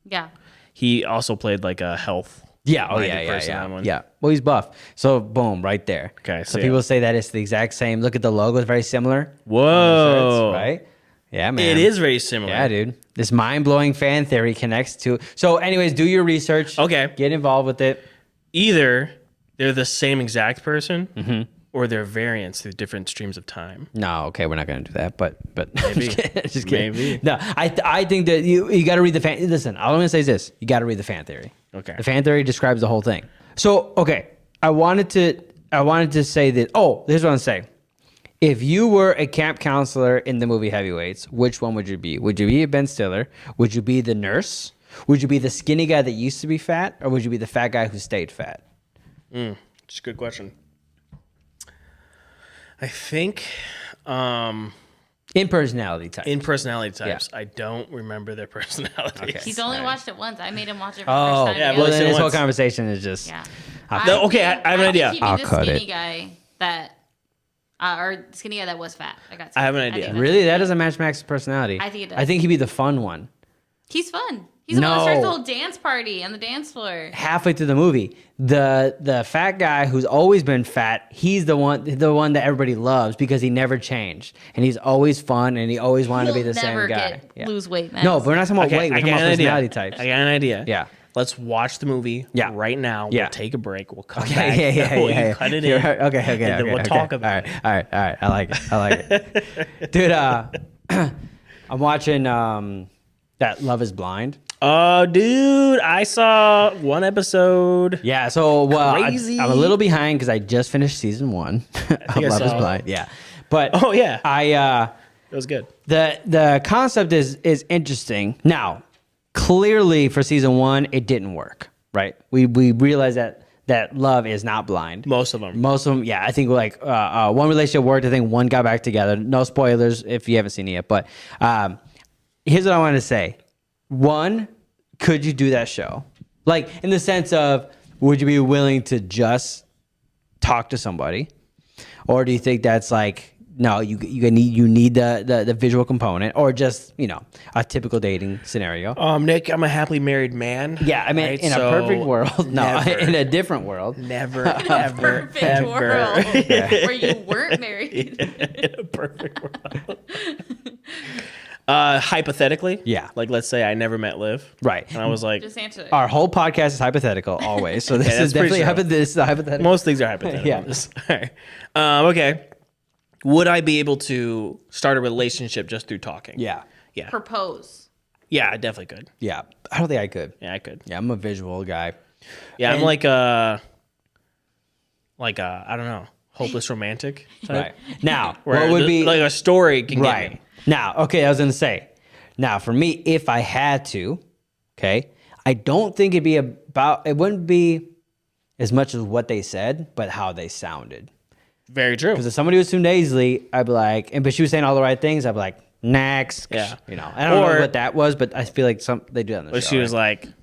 Speaker 3: Yeah.
Speaker 2: He also played like a health.
Speaker 1: Yeah. Oh
Speaker 2: minded
Speaker 1: yeah.
Speaker 2: person, that one.
Speaker 1: Yeah. Well, he's buff. So boom, right there.
Speaker 2: Okay,
Speaker 1: So
Speaker 2: so
Speaker 1: people
Speaker 2: yeah.
Speaker 1: say that it's the exact same. Look at the logo; it's very similar.
Speaker 2: Whoa.
Speaker 1: Right? Yeah, man.
Speaker 2: It is very similar.
Speaker 1: Yeah, dude. This mind-blowing fan theory connects to. So, anyways, do your research.
Speaker 2: Okay.
Speaker 1: Get involved with it.
Speaker 2: Either they're the same exact person,
Speaker 1: Mm-hmm.
Speaker 2: or they're variants through different streams of time.
Speaker 1: No, okay, we're not gonna do that. But
Speaker 2: Maybe.
Speaker 1: just kidding.
Speaker 2: Maybe.
Speaker 1: No, I think that you got to read the fan. Listen, all I'm gonna say is this: you got to read the fan theory.
Speaker 2: Okay.
Speaker 1: The fan theory describes the whole thing. So, okay, I wanted to say that. Oh, here's what I'm saying. If you were a camp counselor in the movie Heavyweights, which one would you be? Would you be a Ben Stiller? Would you be the nurse? Would you be the skinny guy that used to be fat, or would you be the fat guy who stayed fat?
Speaker 2: It's a good question. I think
Speaker 1: In personality type.
Speaker 2: in personality types,
Speaker 1: Yeah.
Speaker 2: I don't remember their personalities.
Speaker 3: He's only watched it once. I made him watch it for the
Speaker 1: Oh,
Speaker 3: first time.
Speaker 2: yeah,
Speaker 3: the
Speaker 1: well,
Speaker 3: other
Speaker 1: then
Speaker 2: listen
Speaker 1: this whole
Speaker 2: once.
Speaker 1: conversation is just.
Speaker 3: Yeah.
Speaker 2: Okay, I have an idea.
Speaker 3: He'd
Speaker 1: I'll
Speaker 3: be the
Speaker 1: cut
Speaker 3: skinny
Speaker 1: it.
Speaker 3: guy that, or the skinny guy that was fat.
Speaker 2: I have an
Speaker 3: think
Speaker 2: idea.
Speaker 3: that's-
Speaker 1: Really? That doesn't match Max's personality.
Speaker 3: I think it does.
Speaker 1: I think he'd be the fun one.
Speaker 3: He's fun. He's the one that starts the
Speaker 1: No.
Speaker 3: whole dance party on the dance floor.
Speaker 1: Halfway through the movie, the fat guy who's always been fat, he's the one that everybody loves because he never changed, and he's always fun, and he always wanted to be
Speaker 3: He'll
Speaker 1: the
Speaker 3: never
Speaker 1: same guy.
Speaker 3: get
Speaker 1: Yeah.
Speaker 3: lose weight, man.
Speaker 1: No, but we're not talking about
Speaker 2: Okay,
Speaker 1: weight. We're
Speaker 2: I
Speaker 1: talking
Speaker 2: got
Speaker 1: about
Speaker 2: an idea.
Speaker 1: personality types.
Speaker 2: I got an idea.
Speaker 1: Yeah.
Speaker 2: Let's watch the movie
Speaker 1: Yeah.
Speaker 2: right now.
Speaker 1: Yeah.
Speaker 2: We'll take a break. We'll come
Speaker 1: Okay,
Speaker 2: back.
Speaker 1: yeah.
Speaker 2: We'll cut it
Speaker 1: You're
Speaker 2: in.
Speaker 1: right. Okay,
Speaker 2: And then we'll talk about it.
Speaker 1: All right. I like it. Dude, I'm watching that Love Is Blind.
Speaker 2: Oh, dude, I saw one episode.
Speaker 1: Yeah, so
Speaker 2: Crazy.
Speaker 1: I'm a little behind because I just finished season 1 of
Speaker 2: think I
Speaker 1: Love Is
Speaker 2: saw-
Speaker 1: Blind. Yeah, but
Speaker 2: Oh, yeah. It was good.
Speaker 1: The concept is interesting. Now, clearly for season 1, it didn't work, right? We realized that love is not blind.
Speaker 2: Most of them.
Speaker 1: Yeah. I think like one relationship worked. I think one got back together. No spoilers if you haven't seen it yet. But here's what I want to say. One, could you do that show? Like in the sense of, would you be willing to just talk to somebody, or do you think that's like, no, you need the visual component, or just a typical dating scenario?
Speaker 2: Nick, I'm a happily married man.
Speaker 1: Yeah, I mean,
Speaker 2: right?
Speaker 1: in a perfect world,
Speaker 2: never.
Speaker 1: in a different world,
Speaker 2: Never, ever,
Speaker 3: Perfect
Speaker 2: ever.
Speaker 3: world where you weren't married.
Speaker 2: In a perfect world. Hypothetically,
Speaker 1: Yeah.
Speaker 2: Like, let's say I never met Liv,
Speaker 1: right?
Speaker 2: and I was like,
Speaker 3: Just answer it.
Speaker 1: Our whole podcast is hypothetical always, so this
Speaker 2: Okay,
Speaker 1: is
Speaker 2: that's pretty
Speaker 1: definitely
Speaker 2: true.
Speaker 1: this is a hypothetical.
Speaker 2: most things are hypothetical.
Speaker 1: Yeah.
Speaker 2: All right. Okay. Would I be able to start a relationship just through talking?
Speaker 1: Yeah,
Speaker 2: Yeah.
Speaker 3: Propose.
Speaker 2: Yeah, I definitely could.
Speaker 1: yeah. I don't think I could.
Speaker 2: Yeah, I could.
Speaker 1: Yeah, I'm a visual guy.
Speaker 2: Yeah, I'm
Speaker 1: And-
Speaker 2: like a I don't know, hopeless romantic type.
Speaker 1: Right now,
Speaker 2: Where
Speaker 1: what would be
Speaker 2: like a story can get
Speaker 1: right
Speaker 2: me.
Speaker 1: now? Okay, I was gonna say. Now, for me, if I had to, okay, I don't think it'd be about. It wouldn't be as much as what they said, but how they sounded.
Speaker 2: Very true.
Speaker 1: Because if somebody was too nasally, I'd be like, but she was saying all the right things, I'd be like, next.
Speaker 2: Yeah.
Speaker 1: I don't
Speaker 2: Or-
Speaker 1: know what that was, but I feel like they do that on the
Speaker 2: But
Speaker 1: show.
Speaker 2: she was
Speaker 1: right?
Speaker 2: like,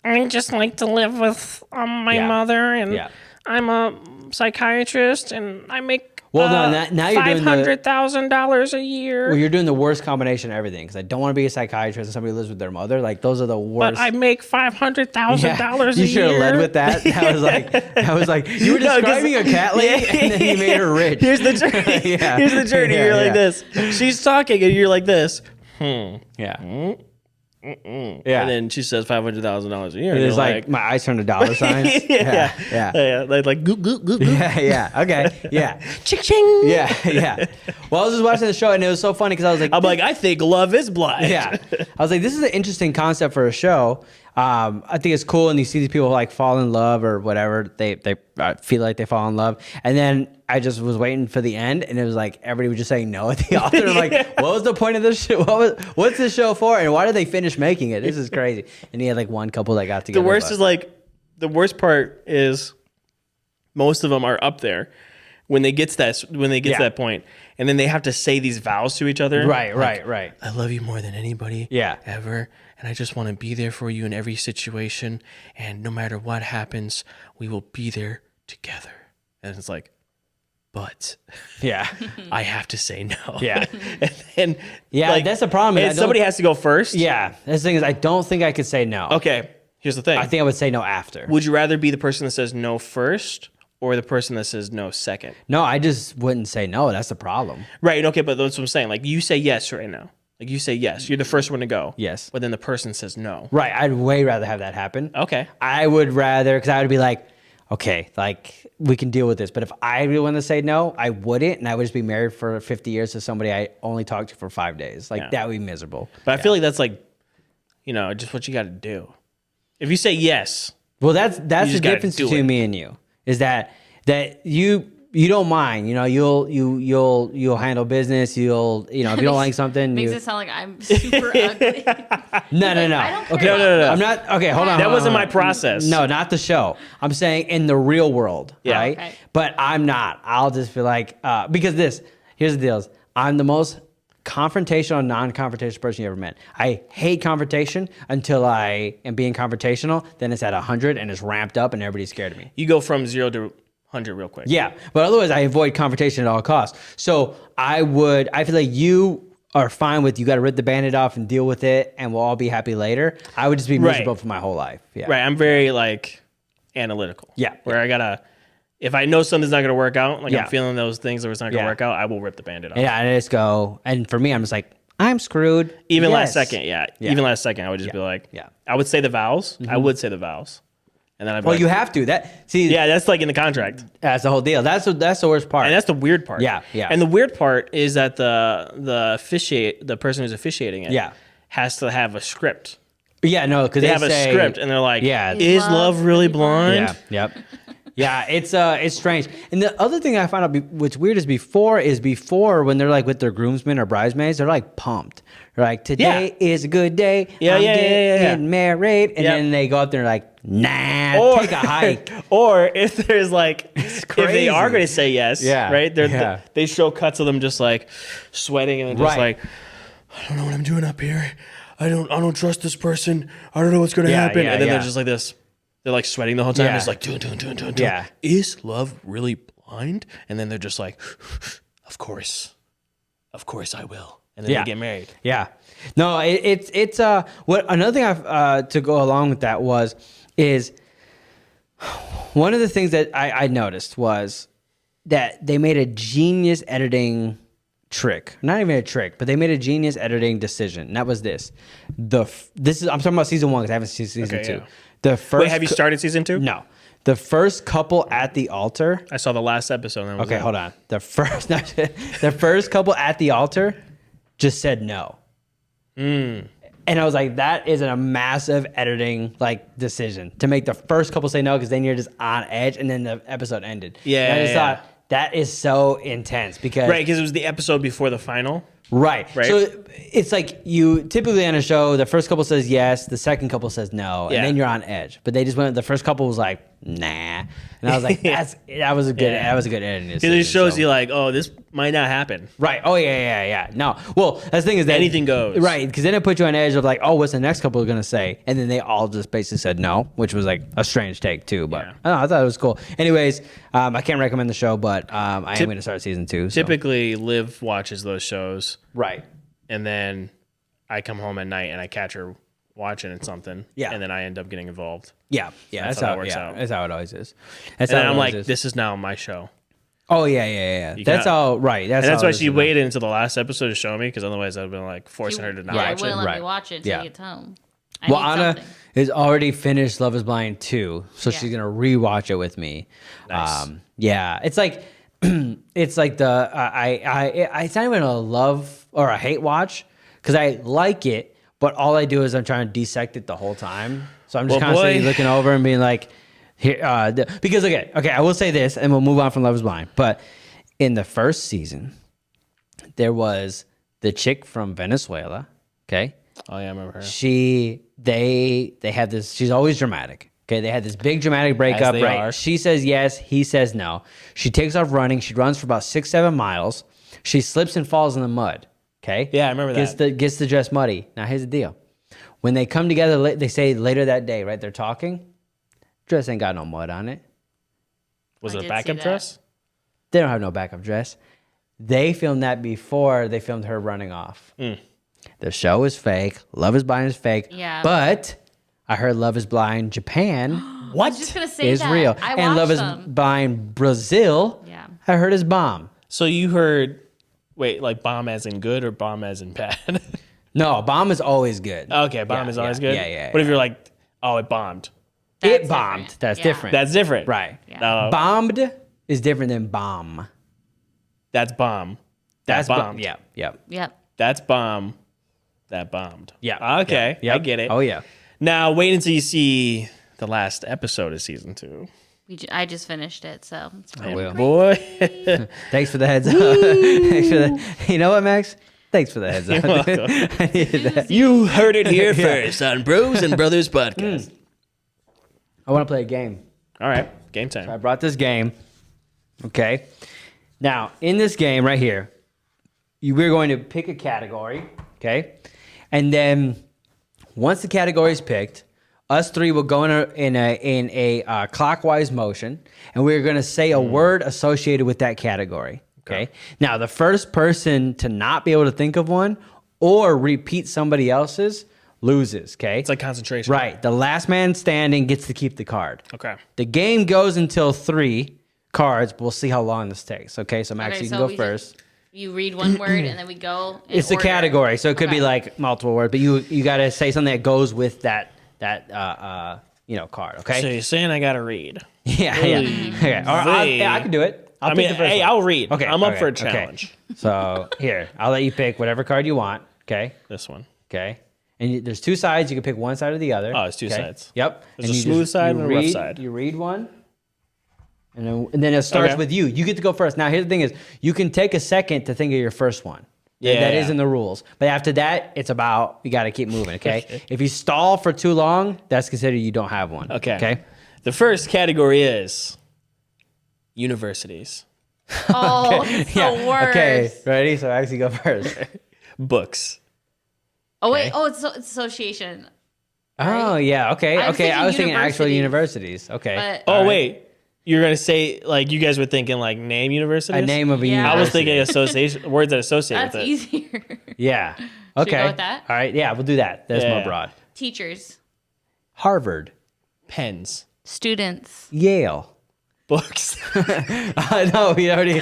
Speaker 2: I just like to live with my
Speaker 1: Yeah.
Speaker 2: mother, and
Speaker 1: Yeah.
Speaker 2: I'm a psychiatrist, and I make
Speaker 1: Well, no, now you're doing the-
Speaker 2: $500,000 a year.
Speaker 1: Well, you're doing the worst combination of everything. Because I don't want to be a psychiatrist and somebody lives with their mother. Like those are the worst.
Speaker 2: but I make $500,000 a
Speaker 1: You
Speaker 2: year.
Speaker 1: should have led with that. I was like, you were
Speaker 2: No, 'cause-
Speaker 1: describing a cat lady, and then you made her rich.
Speaker 2: Here's the journey.
Speaker 1: Yeah.
Speaker 2: Here's the journey.
Speaker 1: Yeah,
Speaker 2: You're like
Speaker 1: yeah.
Speaker 2: this. She's talking, and you're like this.
Speaker 1: Yeah. Yeah.
Speaker 2: And then she says $500,000 a year. And
Speaker 1: It's
Speaker 2: you're
Speaker 1: like my eyes turn to dollar signs.
Speaker 2: yeah,
Speaker 1: Yeah.
Speaker 2: like goop, goop, goop, goop.
Speaker 1: Yeah. Okay. Yeah.
Speaker 2: Ching, ching.
Speaker 1: Yeah. Well, I was just watching the show, and it was so funny because I was like,
Speaker 2: I'm like, I think love is blind.
Speaker 1: yeah. I was like, this is an interesting concept for a show. I think it's cool, and you see these people like fall in love or whatever. They feel like they fall in love, and then I just was waiting for the end, and it was like everybody was just saying no at the author. I'm like, what was the point of this show? What's this show for? And why did they finish making it? This is crazy. And he had like one couple that got together.
Speaker 2: The worst
Speaker 1: but-
Speaker 2: is like, the worst part is most of them are up there when they get to that point, and then they have to say these vows to each other.
Speaker 1: right.
Speaker 2: I love you more than anybody
Speaker 1: Yeah.
Speaker 2: ever, and I just want to be there for you in every situation, and no matter what happens, we will be there together. And it's like, but
Speaker 1: Yeah.
Speaker 2: I have to say no.
Speaker 1: Yeah.
Speaker 2: and
Speaker 1: Yeah,
Speaker 2: like,
Speaker 1: that's the problem.
Speaker 2: And somebody has to go first.
Speaker 1: Yeah. That's the thing is, I don't think I could say no.
Speaker 2: Okay. Here's the thing.
Speaker 1: I think I would say no after.
Speaker 2: Would you rather be the person that says no first, or the person that says no second?
Speaker 1: No, I just wouldn't say no. That's the problem.
Speaker 2: Right. Okay. But that's what I'm saying. Like, you say yes right now. Like, you say yes. You're the first one to go.
Speaker 1: Yes.
Speaker 2: But then the person says no.
Speaker 1: Right. I'd way rather have that happen.
Speaker 2: Okay.
Speaker 1: I would rather, because I would be like, okay, like we can deal with this. But if I really want to say no, I wouldn't. And I would just be married for 50 years to somebody I only talked to for 5 days. Like that would be miserable.
Speaker 2: But I feel like that's like, just what you got to do. If you say yes,
Speaker 1: Well, that's the
Speaker 2: just gotta
Speaker 1: difference
Speaker 2: do
Speaker 1: between
Speaker 2: it.
Speaker 1: me and you is that you don't mind. You'll handle business. If you don't like something,
Speaker 3: Makes it sound like I'm super ugly.
Speaker 1: no.
Speaker 3: I don't care
Speaker 1: Okay,
Speaker 3: about
Speaker 2: no.
Speaker 1: I'm not. Okay, hold on.
Speaker 2: that
Speaker 1: hold
Speaker 2: wasn't
Speaker 1: on.
Speaker 2: my process.
Speaker 1: No, not the show. I'm saying in the real world,
Speaker 2: Yeah.
Speaker 1: right?
Speaker 3: Okay.
Speaker 1: But I'm not. I'll just be like, because here's the deal. I'm the most confrontational, non-confrontational person you ever met. I hate confrontation until I am being confrontational. Then it's at 100 and it's ramped up and everybody's scared of me.
Speaker 2: You go from 0 to 100 real quick.
Speaker 1: Yeah, but otherwise I avoid confrontation at all costs. So I feel like you are fine with, you got to rip the Band-Aid off and deal with it and we'll all be happy later. I would just be miserable for my whole life. Yeah.
Speaker 2: Right. I'm very like analytical.
Speaker 1: Yeah.
Speaker 2: Where I gotta, if I know something's not gonna work out, like
Speaker 1: Yeah.
Speaker 2: I'm feeling those things that it's not gonna
Speaker 1: Yeah.
Speaker 2: work out, I will rip the Band-Aid off.
Speaker 1: Yeah, and I just go, and for me, I'm just like, I'm screwed.
Speaker 2: Even last
Speaker 1: Yes.
Speaker 2: second, yeah.
Speaker 1: Yeah.
Speaker 2: Even last second, I would just be like,
Speaker 1: Yeah.
Speaker 2: I would say the vows. I would say the vows. And then I'd be
Speaker 1: Well,
Speaker 2: like,
Speaker 1: you have to.
Speaker 2: yeah, that's like in the contract.
Speaker 1: That's the whole deal. That's the worst part.
Speaker 2: And that's the weird part.
Speaker 1: Yeah, yeah.
Speaker 2: And the weird part is that the person who's officiating it
Speaker 1: Yeah.
Speaker 2: has to have a script.
Speaker 1: Yeah, no, because
Speaker 2: They have a script and they're like,
Speaker 1: Yeah.
Speaker 2: is love really blind?
Speaker 1: Yeah, yep. Yeah, it's strange. And the other thing I found out, what's weird is before when they're like with their groomsmen or bridesmaids, they're like pumped. They're like, today is a good day. I'm getting married. And then they go up there and like, nah, take a hike.
Speaker 2: Or if there's like, if they are going to say yes, right? They show cuts of them just like sweating and just like, I don't know what I'm doing up here. I don't trust this person. I don't know what's going to happen. And then they're just like this. They're like sweating the whole time. It's like, dun.
Speaker 1: Yeah.
Speaker 2: Is love really blind? And then they're just like, of course I will. And then they get married.
Speaker 1: Yeah. No, it's what another thing I've to go along with that is one of the things that I noticed was that they made a genius editing trick. Not even a trick, but they made a genius editing decision. And that was this. I'm talking about season 1 because I haven't seen season 2.
Speaker 2: Yeah.
Speaker 1: The first
Speaker 2: Wait, have you started season 2?
Speaker 1: No. The first couple at the altar.
Speaker 2: I saw the last episode. And
Speaker 1: Okay, hold on. The first couple at the altar just said no. And I was like, that is a massive editing decision to make the first couple say no because then you're just on edge, and then the episode ended.
Speaker 2: Yeah,
Speaker 1: and I just thought that is so intense because
Speaker 2: because it was the episode before the final.
Speaker 1: Right. So it's like you typically on a show, the first couple says yes, the second couple says no, and then you're on edge. But they just went. The first couple was like, nah, and I was like, that was a good editing.
Speaker 2: Because it shows you like, oh, this might not happen.
Speaker 1: Right. Oh yeah. No. Well, that's the thing is that
Speaker 2: anything goes.
Speaker 1: Right. Because then it put you on edge of like, oh, what's the next couple gonna say? And then they all just basically said no, which was like a strange take too. But I thought it was cool. Anyways, I can't recommend the show, but I am gonna start season 2. So.
Speaker 2: Typically, Liv watches those shows.
Speaker 1: Right.
Speaker 2: And then I come home at night and I catch her watching something.
Speaker 1: Yeah.
Speaker 2: And then I end up getting involved.
Speaker 1: Yeah. That's how it works out. That's how it always is.
Speaker 2: And then I'm like, this is now my show.
Speaker 1: Oh yeah. That's all right.
Speaker 2: That's why she waited until the last episode to show me, because otherwise I'd have been like forcing her to not watch it.
Speaker 3: wouldn't let me watch it until you get home.
Speaker 1: Well, Anna is already finished Love Is Blind 2, so she's gonna rewatch it with me.
Speaker 2: Nice.
Speaker 1: It's like it's like it's not even a love or a hate watch because I like it, but all I do is I'm trying to dissect it the whole time. So I'm just constantly looking over and being like, here, because okay, I will say this, and we'll move on from Love Is Blind. But in the first season, there was the chick from Venezuela. Okay.
Speaker 2: Oh yeah, I remember her.
Speaker 1: They have this. She's always dramatic. Okay, they had this big dramatic breakup, right? She says yes, he says no. She takes off running. She runs for about 6-7 miles. She slips and falls in the mud. Okay?
Speaker 2: Yeah, I remember that.
Speaker 1: Gets the dress muddy. Now, here's the deal. When they come together, they say later that day, right? They're talking. Dress ain't got no mud on it.
Speaker 2: Was it a backup dress?
Speaker 1: They don't have no backup dress. They filmed that before they filmed her running off. The show is fake. Love Is Blind is fake.
Speaker 3: Yeah.
Speaker 1: But I heard Love Is Blind Japan
Speaker 3: I was just gonna say
Speaker 1: is
Speaker 3: that.
Speaker 1: real.
Speaker 3: I
Speaker 1: and Love Is
Speaker 3: them.
Speaker 1: Blind Brazil, I heard is bomb.
Speaker 2: So you heard, like bomb as in good or bomb as in bad?
Speaker 1: No, bomb is always good.
Speaker 2: Okay, bomb is always good?
Speaker 1: Yeah.
Speaker 2: What if you're like, oh, it bombed?
Speaker 1: It bombed. That's different.
Speaker 2: That's different.
Speaker 1: Right.
Speaker 3: Yeah.
Speaker 1: Bombed is different than bomb.
Speaker 2: That's bomb.
Speaker 1: That's
Speaker 2: bombed.
Speaker 3: Yep.
Speaker 2: That's bomb. That bombed.
Speaker 1: Yeah.
Speaker 2: Okay.
Speaker 1: Yep.
Speaker 2: I get it.
Speaker 1: Oh, yeah.
Speaker 2: Now, wait until you see the last episode of season 2.
Speaker 3: I just finished it, so it's
Speaker 1: I will.
Speaker 2: Boy.
Speaker 1: Thanks for the heads up. Thanks for the, you know what, Max? Thanks for the heads up. I needed that.
Speaker 2: You heard it here first on Bros and Brothers Podcast.
Speaker 1: I want to play a game.
Speaker 2: All right. Game time.
Speaker 1: I brought this game. Okay. Now, in this game right here, we're going to pick a category. Okay. And then once the category is picked, us three will go in a clockwise motion, and we're going to say a word associated with that category. Okay. Now, the first person to not be able to think of one or repeat somebody else's loses. Okay.
Speaker 2: It's like concentration.
Speaker 1: Right. The last man standing gets to keep the card.
Speaker 2: Okay.
Speaker 1: The game goes until 3 cards. We'll see how long this takes. Okay. So Max, you can go first.
Speaker 3: You read one word and then we go.
Speaker 1: It's
Speaker 3: order.
Speaker 1: a category, so it could be like multiple words, but you got to say something that goes with that card. Okay.
Speaker 2: So you're saying I got to read?
Speaker 1: Yeah. Okay. Or I can do it. I'll pick the first one.
Speaker 2: I'll read.
Speaker 1: Okay.
Speaker 2: I'm up for a challenge.
Speaker 1: Okay. So here, I'll let you pick whatever card you want. Okay.
Speaker 2: This one.
Speaker 1: Okay. And there's 2 sides. You can pick one side or the other.
Speaker 2: Oh, it's 2 sides.
Speaker 1: Yep.
Speaker 2: There's a smooth side and a rough side.
Speaker 1: You read one. And then it starts with you. You get to go first. Now, here's the thing is, you can take a second to think of your first one. Yeah. That is in the rules. But after that, it's about, you got to keep moving, okay? If you stall for too long, that's considered you don't have one. Okay?
Speaker 2: The first category is universities.
Speaker 3: Oh, it's the worst.
Speaker 1: Okay, ready? So I actually go first.
Speaker 2: Books.
Speaker 3: Oh, wait. Oh, it's association.
Speaker 1: Right? Oh, yeah. Okay. I was thinking actual universities. Okay.
Speaker 2: But, wait. You're going to say, like, you guys were thinking, like, name universities?
Speaker 1: A name of a university.
Speaker 2: I was thinking association, words that associate with it.
Speaker 3: That's easier.
Speaker 1: Yeah. Okay.
Speaker 3: Should we go with that?
Speaker 1: All right. Yeah, we'll do that. That's more broad.
Speaker 3: Teachers.
Speaker 1: Harvard.
Speaker 2: Pens.
Speaker 3: Students.
Speaker 1: Yale.
Speaker 2: Books.
Speaker 1: No, we already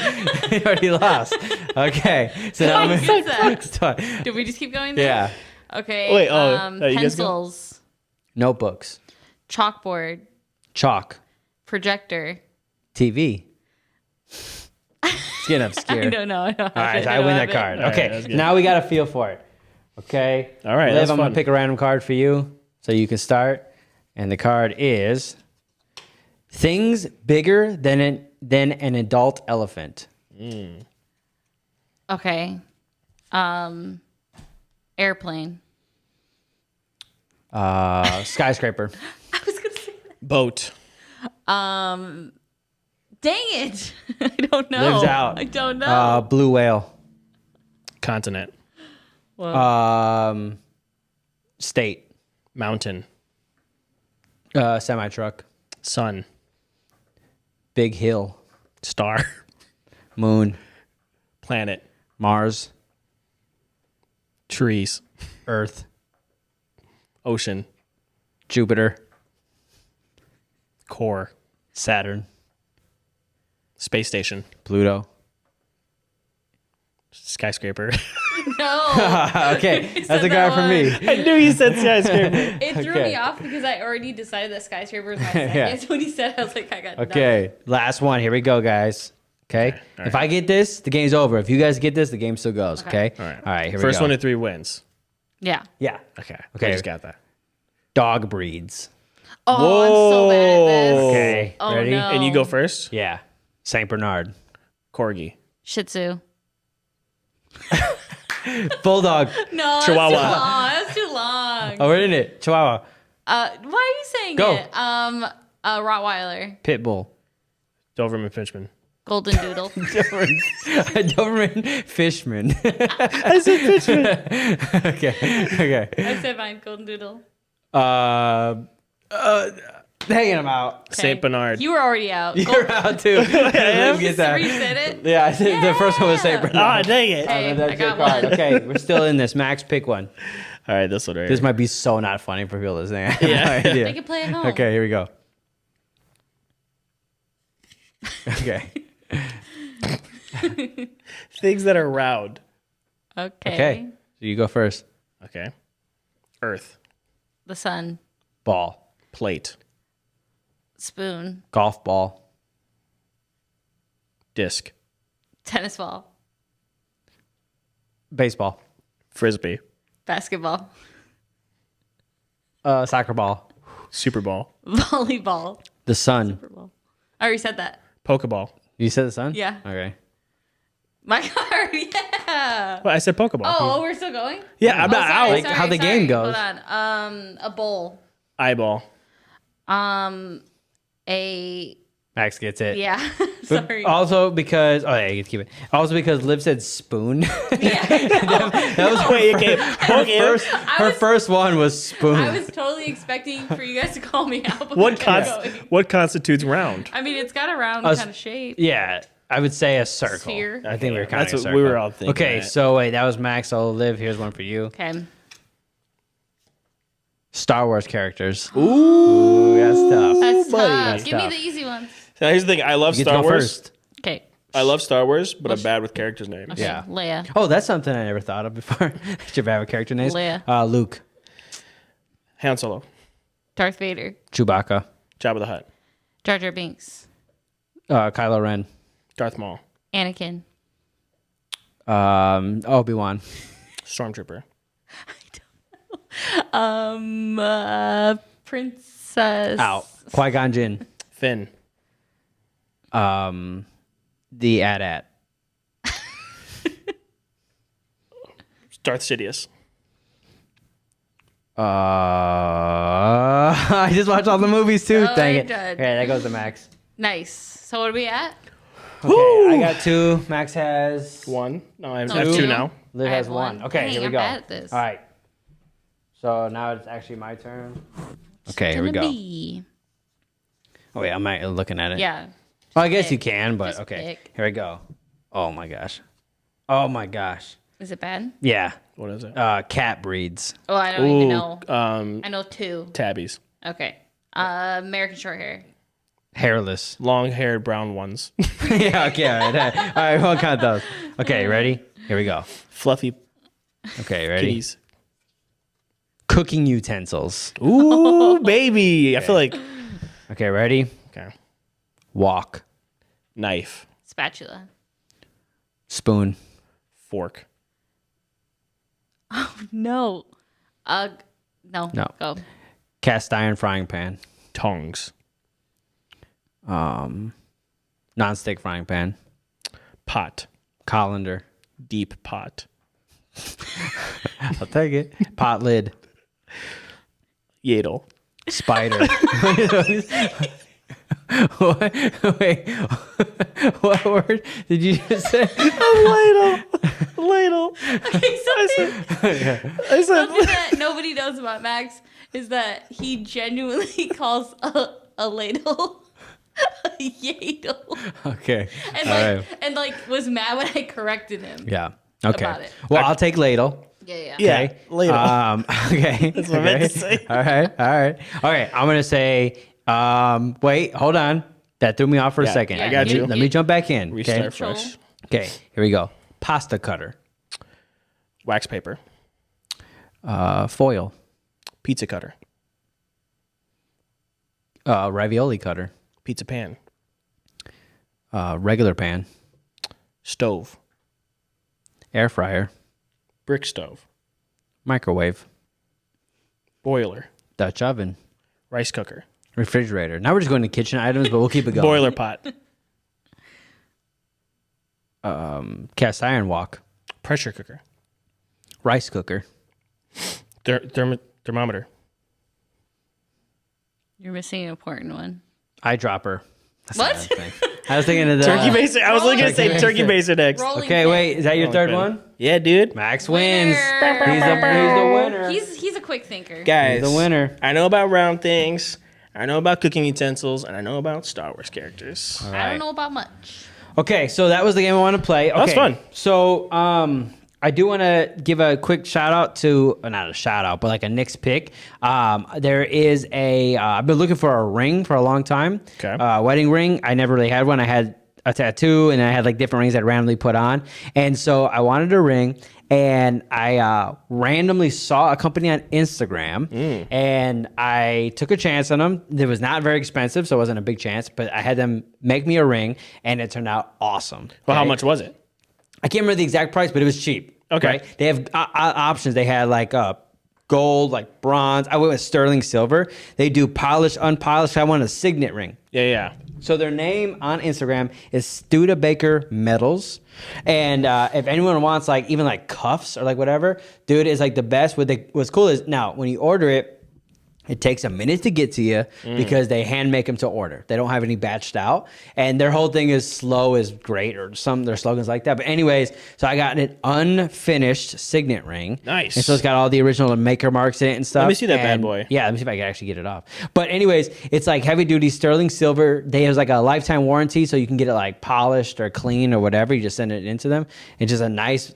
Speaker 1: lost. Okay. So now I'm
Speaker 3: Did we just keep going there?
Speaker 1: Yeah.
Speaker 3: Okay.
Speaker 2: Wait, you guys go?
Speaker 3: Pencils.
Speaker 1: Notebooks.
Speaker 3: Chalkboard.
Speaker 1: Chalk.
Speaker 3: Projector.
Speaker 1: TV. It's getting obscure.
Speaker 3: I don't know.
Speaker 1: All right, so I win that card. Okay,
Speaker 2: right,
Speaker 1: now we got a feel for it. Okay.
Speaker 2: All right,
Speaker 1: Liv, I'm going to pick a random card for you so you can start. And the card is things bigger than an adult elephant.
Speaker 3: Okay. Airplane.
Speaker 1: Skyscraper.
Speaker 3: I was going to say that.
Speaker 2: Boat.
Speaker 3: Dang it. I don't know.
Speaker 1: Lives out.
Speaker 3: I don't know.
Speaker 1: Blue whale.
Speaker 2: Continent.
Speaker 1: State.
Speaker 2: Mountain.
Speaker 1: Semi-truck.
Speaker 2: Sun.
Speaker 1: Big hill.
Speaker 2: Star.
Speaker 1: Moon.
Speaker 2: Planet.
Speaker 1: Mars.
Speaker 2: Trees.
Speaker 1: Earth.
Speaker 2: Ocean.
Speaker 1: Jupiter.
Speaker 2: Core.
Speaker 1: Saturn.
Speaker 2: Space station.
Speaker 1: Pluto.
Speaker 2: Skyscraper.
Speaker 3: No.
Speaker 1: Okay, that's a card for me.
Speaker 2: I knew you said skyscraper.
Speaker 3: It threw me off because I already decided that skyscraper was my second.
Speaker 1: Yeah.
Speaker 3: So when he said, I was like, I got
Speaker 1: Okay, last one. Here we go, guys. Okay. If I get this, the game's over. If you guys get this, the game still goes. Okay.
Speaker 2: All right.
Speaker 1: All right. Here we go.
Speaker 2: First one to 3 wins.
Speaker 3: Yeah.
Speaker 1: Yeah.
Speaker 2: Okay.
Speaker 1: Okay.
Speaker 2: I just got that.
Speaker 1: Dog breeds.
Speaker 3: Oh, I'm so bad at this.
Speaker 1: Okay.
Speaker 3: Oh,
Speaker 1: Ready?
Speaker 3: no.
Speaker 2: And you go first?
Speaker 1: Yeah. Saint Bernard.
Speaker 2: Corgi.
Speaker 3: Shih Tzu.
Speaker 1: Bulldog.
Speaker 3: No,
Speaker 2: Chihuahua.
Speaker 3: that's too long. That's too long.
Speaker 1: Oh, we're in it. Chihuahua.
Speaker 3: Why are you saying
Speaker 1: Go.
Speaker 3: it? Rottweiler.
Speaker 1: Pitbull.
Speaker 2: Doberman Pinschman.
Speaker 3: Golden Doodle.
Speaker 1: Doberman Fishman.
Speaker 2: I said Pinschman.
Speaker 1: Okay.
Speaker 3: I said mine. Golden Doodle.
Speaker 1: Hanging him out.
Speaker 3: Okay.
Speaker 2: Saint Bernard.
Speaker 3: You were already out.
Speaker 1: You're out too. Get
Speaker 3: Just
Speaker 1: that.
Speaker 3: reset it.
Speaker 1: Yeah, I said the first one was Saint Bernard.
Speaker 2: Ah, dang it.
Speaker 3: Hey,
Speaker 1: That's
Speaker 3: I
Speaker 1: your
Speaker 3: got
Speaker 1: card.
Speaker 3: one.
Speaker 1: Okay, we're still in this. Max, pick one.
Speaker 2: All right, this one right
Speaker 1: This
Speaker 2: here.
Speaker 1: might be so not funny for people listening. I have
Speaker 2: Yeah.
Speaker 1: no idea.
Speaker 3: They can play at home.
Speaker 1: Okay, here we go. Okay.
Speaker 2: Things that are round.
Speaker 3: Okay.
Speaker 1: So you go first.
Speaker 2: Okay. Earth.
Speaker 3: The sun.
Speaker 1: Ball.
Speaker 2: Plate.
Speaker 3: Spoon.
Speaker 1: Golf ball.
Speaker 2: Disc.
Speaker 3: Tennis ball.
Speaker 1: Baseball.
Speaker 2: Frisbee.
Speaker 3: Basketball.
Speaker 1: Soccer ball.
Speaker 2: Super Ball.
Speaker 3: Volleyball.
Speaker 1: The sun.
Speaker 3: Super Bowl. I already said that.
Speaker 2: Pokeball.
Speaker 1: You said the sun?
Speaker 3: Yeah.
Speaker 1: Okay.
Speaker 3: My card. Yeah.
Speaker 2: Well, I said Pokeball.
Speaker 3: Oh, we're still going?
Speaker 2: Yeah, I'm not out.
Speaker 1: Like how the game goes.
Speaker 3: Hold on. A bowl.
Speaker 2: Eyeball.
Speaker 3: A
Speaker 1: Max gets it.
Speaker 3: yeah.
Speaker 1: But
Speaker 3: Sorry.
Speaker 1: also because you get to keep it. Also because Liv said spoon. That was
Speaker 2: Wait, okay.
Speaker 1: her first one was spoon.
Speaker 3: I was totally expecting for you guys to call me out. But
Speaker 2: What constitutes round?
Speaker 3: I mean, it's got a round kind of shape.
Speaker 1: Yeah, I would say a circle.
Speaker 3: Sphere.
Speaker 1: I think we were
Speaker 2: That's
Speaker 1: counting a
Speaker 2: what
Speaker 1: circle.
Speaker 2: we were all thinking.
Speaker 1: Okay,
Speaker 2: that.
Speaker 1: so wait, that was Max. So Liv, here's one for you.
Speaker 3: Okay.
Speaker 1: Star Wars characters. Ooh, that's tough.
Speaker 3: That's
Speaker 2: buddy.
Speaker 3: tough.
Speaker 1: That's
Speaker 3: Give me
Speaker 1: tough.
Speaker 3: the easy ones.
Speaker 2: Now, here's the thing. I love
Speaker 1: You get
Speaker 2: Star
Speaker 1: to go
Speaker 2: Wars.
Speaker 1: first.
Speaker 3: Okay.
Speaker 2: I love Star Wars, but I'm bad with characters' names.
Speaker 3: Okay.
Speaker 1: Yeah.
Speaker 3: Leia.
Speaker 1: Oh, that's something I never thought of before. Should have a character names.
Speaker 3: Leia.
Speaker 1: Luke.
Speaker 2: Han Solo.
Speaker 3: Darth Vader.
Speaker 1: Chewbacca.
Speaker 2: Jabba the Hutt.
Speaker 3: Jar Jar Binks.
Speaker 1: Kylo Ren.
Speaker 2: Darth Maul.
Speaker 3: Anakin.
Speaker 1: Obi-Wan.
Speaker 2: Stormtrooper.
Speaker 3: Princess.
Speaker 1: Out. Qui-Gon Jinn.
Speaker 2: Finn.
Speaker 1: The AT-AT.
Speaker 2: Darth Sidious.
Speaker 1: I just watched all the movies too. Dang it. Okay, that goes to Max.
Speaker 3: Nice. So what are we at?
Speaker 1: Okay, I got 2. Max has
Speaker 2: 1. No, I have
Speaker 3: No,
Speaker 2: 2
Speaker 3: 2.
Speaker 2: now.
Speaker 1: Liv
Speaker 3: I
Speaker 1: has
Speaker 3: have
Speaker 1: 1.
Speaker 3: one.
Speaker 1: Okay,
Speaker 3: Dang,
Speaker 1: here we
Speaker 3: I'm
Speaker 1: go.
Speaker 3: bad at this.
Speaker 1: All right. So now it's actually my turn. Okay, here we
Speaker 3: Gonna
Speaker 1: go.
Speaker 3: be.
Speaker 1: Oh wait, I'm not looking at it.
Speaker 3: Yeah.
Speaker 1: Well, I guess
Speaker 3: pick.
Speaker 1: you can, but
Speaker 3: Just
Speaker 1: okay.
Speaker 3: pick.
Speaker 1: Here we go. Oh my gosh. Oh my gosh.
Speaker 3: Is it bad?
Speaker 1: Yeah.
Speaker 2: What is it?
Speaker 1: Cat breeds.
Speaker 3: Oh, I don't even know.
Speaker 2: I
Speaker 3: I know 2.
Speaker 2: Tabbies.
Speaker 3: Okay. American short hair.
Speaker 1: Hairless.
Speaker 2: Long-haired brown ones.
Speaker 1: Yeah, okay, all right. All right, we'll count those. Okay, ready? Here we go.
Speaker 2: Fluffy
Speaker 1: Okay, ready?
Speaker 2: kitties.
Speaker 1: Cooking utensils.
Speaker 2: Ooh, baby. I feel like...
Speaker 1: Okay, ready?
Speaker 2: Okay.
Speaker 1: Walk.
Speaker 2: Knife.
Speaker 3: Spatula.
Speaker 1: Spoon.
Speaker 2: Fork.
Speaker 3: No. No.
Speaker 1: No.
Speaker 3: Go.
Speaker 1: Cast iron frying pan.
Speaker 2: Tongs.
Speaker 1: Non-stick frying pan.
Speaker 2: Pot.
Speaker 1: Colander.
Speaker 2: Deep pot.
Speaker 1: I'll take it. Pot lid.
Speaker 2: Yadel.
Speaker 1: Spider. What? Wait. What word did you just say?
Speaker 2: Ladle.
Speaker 3: Okay,
Speaker 2: I said...
Speaker 3: something that nobody knows about Max is that he genuinely calls a ladle a yadle.
Speaker 1: Okay.
Speaker 3: And
Speaker 1: All
Speaker 3: like
Speaker 1: right.
Speaker 3: and like was mad when I corrected him.
Speaker 1: Yeah. Okay.
Speaker 3: About it.
Speaker 1: Well, I'll take ladle.
Speaker 3: Yeah.
Speaker 2: Yeah, ladle.
Speaker 1: Okay.
Speaker 2: That's what I meant to say.
Speaker 1: All right. Okay. I'm gonna say. Wait. Hold on. That threw me off for a second.
Speaker 2: I got you.
Speaker 1: Let me jump back in.
Speaker 2: Restart
Speaker 1: Okay.
Speaker 2: fresh.
Speaker 1: Okay. Here we go. Pasta cutter.
Speaker 2: Wax paper.
Speaker 1: Foil.
Speaker 2: Pizza cutter.
Speaker 1: Ravioli cutter.
Speaker 2: Pizza pan.
Speaker 1: Regular pan.
Speaker 2: Stove.
Speaker 1: Air fryer.
Speaker 2: Brick stove.
Speaker 1: Microwave.
Speaker 2: Boiler.
Speaker 1: Dutch oven.
Speaker 2: Rice cooker.
Speaker 1: Refrigerator. Now we're just going to kitchen items, but we'll keep it going.
Speaker 2: Boiler pot.
Speaker 1: Cast iron wok.
Speaker 2: Pressure cooker.
Speaker 1: Rice cooker.
Speaker 2: Thermometer.
Speaker 3: You're missing an important one.
Speaker 1: Eyedropper. That's
Speaker 3: What?
Speaker 1: not a thing. I was thinking of the
Speaker 2: Turkey baster. I was looking to say turkey baster next.
Speaker 3: Rolling
Speaker 1: Okay,
Speaker 3: pin.
Speaker 1: wait. Is that your third one?
Speaker 2: Yeah, dude.
Speaker 1: Max wins.
Speaker 3: Winner.
Speaker 1: He's the winner.
Speaker 3: He's a quick thinker.
Speaker 2: Guys,
Speaker 1: He's the winner.
Speaker 2: I know about round things. I know about cooking utensils, and I know about Star Wars characters.
Speaker 1: All
Speaker 3: I
Speaker 1: right.
Speaker 3: don't know about much.
Speaker 1: Okay, so that was the game I want to play. Okay,
Speaker 2: That's fun.
Speaker 1: So, I do want to give a quick shout out to, not a shout out, but like a Nick's pick. There is I've been looking for a ring for a long time.
Speaker 2: Okay.
Speaker 1: Wedding ring. I never really had one. I had a tattoo and I had like different rings I'd randomly put on. And so I wanted a ring and I randomly saw a company on Instagram and I took a chance on them. It was not very expensive, so it wasn't a big chance, but I had them make me a ring and it turned out awesome.
Speaker 2: Well, how
Speaker 1: Okay?
Speaker 2: much was it?
Speaker 1: I can't remember the exact price, but it was cheap.
Speaker 2: Okay.
Speaker 1: Right? They have options. They had like gold, like bronze. I went with sterling silver. They do polished, unpolished. I want a signet ring.
Speaker 2: Yeah.
Speaker 1: So their name on Instagram is Studebaker Metals. And if anyone wants like even like cuffs or like whatever, dude, is like the best. What's cool is now when you order it, it takes a minute to get to you because they hand make them to order. They don't have any batched out. And their whole thing is slow is great or some their slogans like that. But anyways, so I got an unfinished signet ring.
Speaker 2: Nice.
Speaker 1: And so it's got all the original maker marks in it and stuff.
Speaker 2: Let me see that bad
Speaker 1: And-
Speaker 2: boy.
Speaker 1: Yeah, let me see if I can actually get it off. But anyways, it's like heavy duty sterling silver. They have like a lifetime warranty so you can get it like polished or clean or whatever. You just send it into them. It's just a nice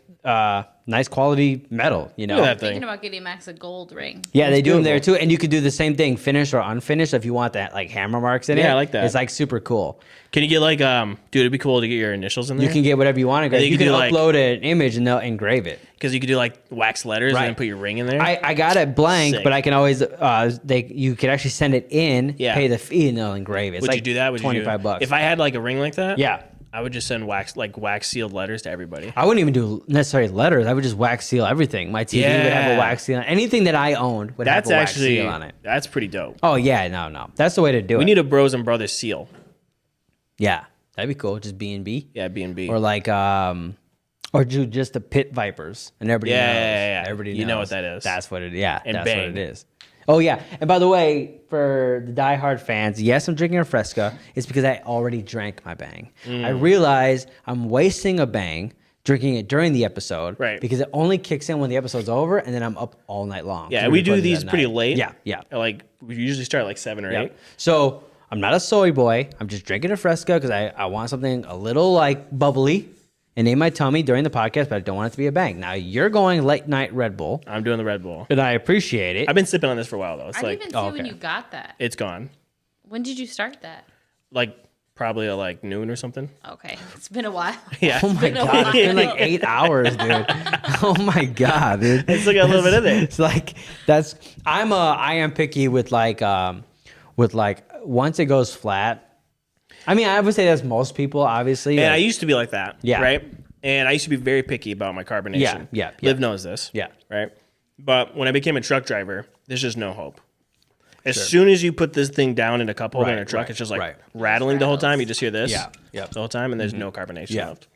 Speaker 1: quality metal, you know.
Speaker 2: Look at that
Speaker 3: Thinking
Speaker 2: thing.
Speaker 3: about getting Max a gold ring.
Speaker 1: Yeah, they do them there
Speaker 2: beautiful.
Speaker 1: too, and you could do the same thing, finished or unfinished, if you want that like hammer marks in it.
Speaker 2: Yeah, I like that.
Speaker 1: It's like super cool.
Speaker 2: Can you get like dude? It'd be cool to get your initials in there.
Speaker 1: You can get whatever you want to.
Speaker 2: they
Speaker 1: You
Speaker 2: could
Speaker 1: can
Speaker 2: do, like-
Speaker 1: upload an image and they'll engrave it.
Speaker 2: because you could do like wax letters
Speaker 1: Right.
Speaker 2: and then put your ring in there.
Speaker 1: I got it blank,
Speaker 2: Sick.
Speaker 1: but I can always you could actually send it in,
Speaker 2: Yeah.
Speaker 1: pay the fee, and they'll engrave it. It's
Speaker 2: Would
Speaker 1: like
Speaker 2: you do that? Would you do
Speaker 1: $25?
Speaker 2: If I had like a ring like that,
Speaker 1: Yeah.
Speaker 2: I would just send wax sealed letters to everybody.
Speaker 1: I wouldn't even do necessarily letters. I would just wax seal everything. My TV would have
Speaker 2: Yeah.
Speaker 1: a wax seal. Anything that I owned would
Speaker 2: That's
Speaker 1: have a wax
Speaker 2: actually
Speaker 1: seal on it.
Speaker 2: that's pretty dope.
Speaker 1: Oh yeah, no, that's the way to do it.
Speaker 2: We need a Bros and Brothers seal.
Speaker 1: Yeah. That'd be cool. Just B&B.
Speaker 2: Yeah, B&B.
Speaker 1: Or like, or do just the pit vipers, and everybody knows.
Speaker 2: Yeah.
Speaker 1: Everybody knows.
Speaker 2: You know what that is.
Speaker 1: That's what it. Yeah,
Speaker 2: And
Speaker 1: that's
Speaker 2: bang.
Speaker 1: what it is. Oh yeah, and by the way, for the diehard fans, yes, I'm drinking a Fresca. It's because I already drank my Bang. I realize I'm wasting a Bang drinking it during the episode,
Speaker 2: right?
Speaker 1: Because it only kicks in when the episode's over, and then I'm up all night long.
Speaker 2: Yeah, we do these pretty late.
Speaker 1: Yeah.
Speaker 2: Like we usually start at like 7 or 8.
Speaker 1: So I'm not a soy boy. I'm just drinking a Fresca because I want something a little like bubbly and in my tummy during the podcast, but I don't want it to be a Bang. Now you're going late night Red Bull.
Speaker 2: I'm doing the Red Bull.
Speaker 1: And I appreciate it.
Speaker 2: I've been sipping on this for a while though. It's
Speaker 3: I didn't even see when you got that.
Speaker 2: It's gone.
Speaker 3: When did you start that?
Speaker 2: Like probably at like noon or something.
Speaker 3: Okay, it's been a while.
Speaker 2: Yeah.
Speaker 1: Oh my God, it's been like 8 hours, dude. Oh my God, dude.
Speaker 2: It's like a little bit of it.
Speaker 1: It's like, I am picky with like once it goes flat. I mean, I would say that's most people, obviously.
Speaker 2: And
Speaker 1: like,
Speaker 2: I used to be like that.
Speaker 1: Yeah.
Speaker 2: Right. And I used to be very picky about my carbonation.
Speaker 1: Yeah.
Speaker 2: Liv knows this.
Speaker 1: Yeah.
Speaker 2: Right. But when I became a truck driver, there's just no hope. As soon as you put this thing down in a cup holder in a truck, it's just like rattling the whole time. You just hear this.
Speaker 1: Yeah.
Speaker 2: The whole time, and there's no carbonation left.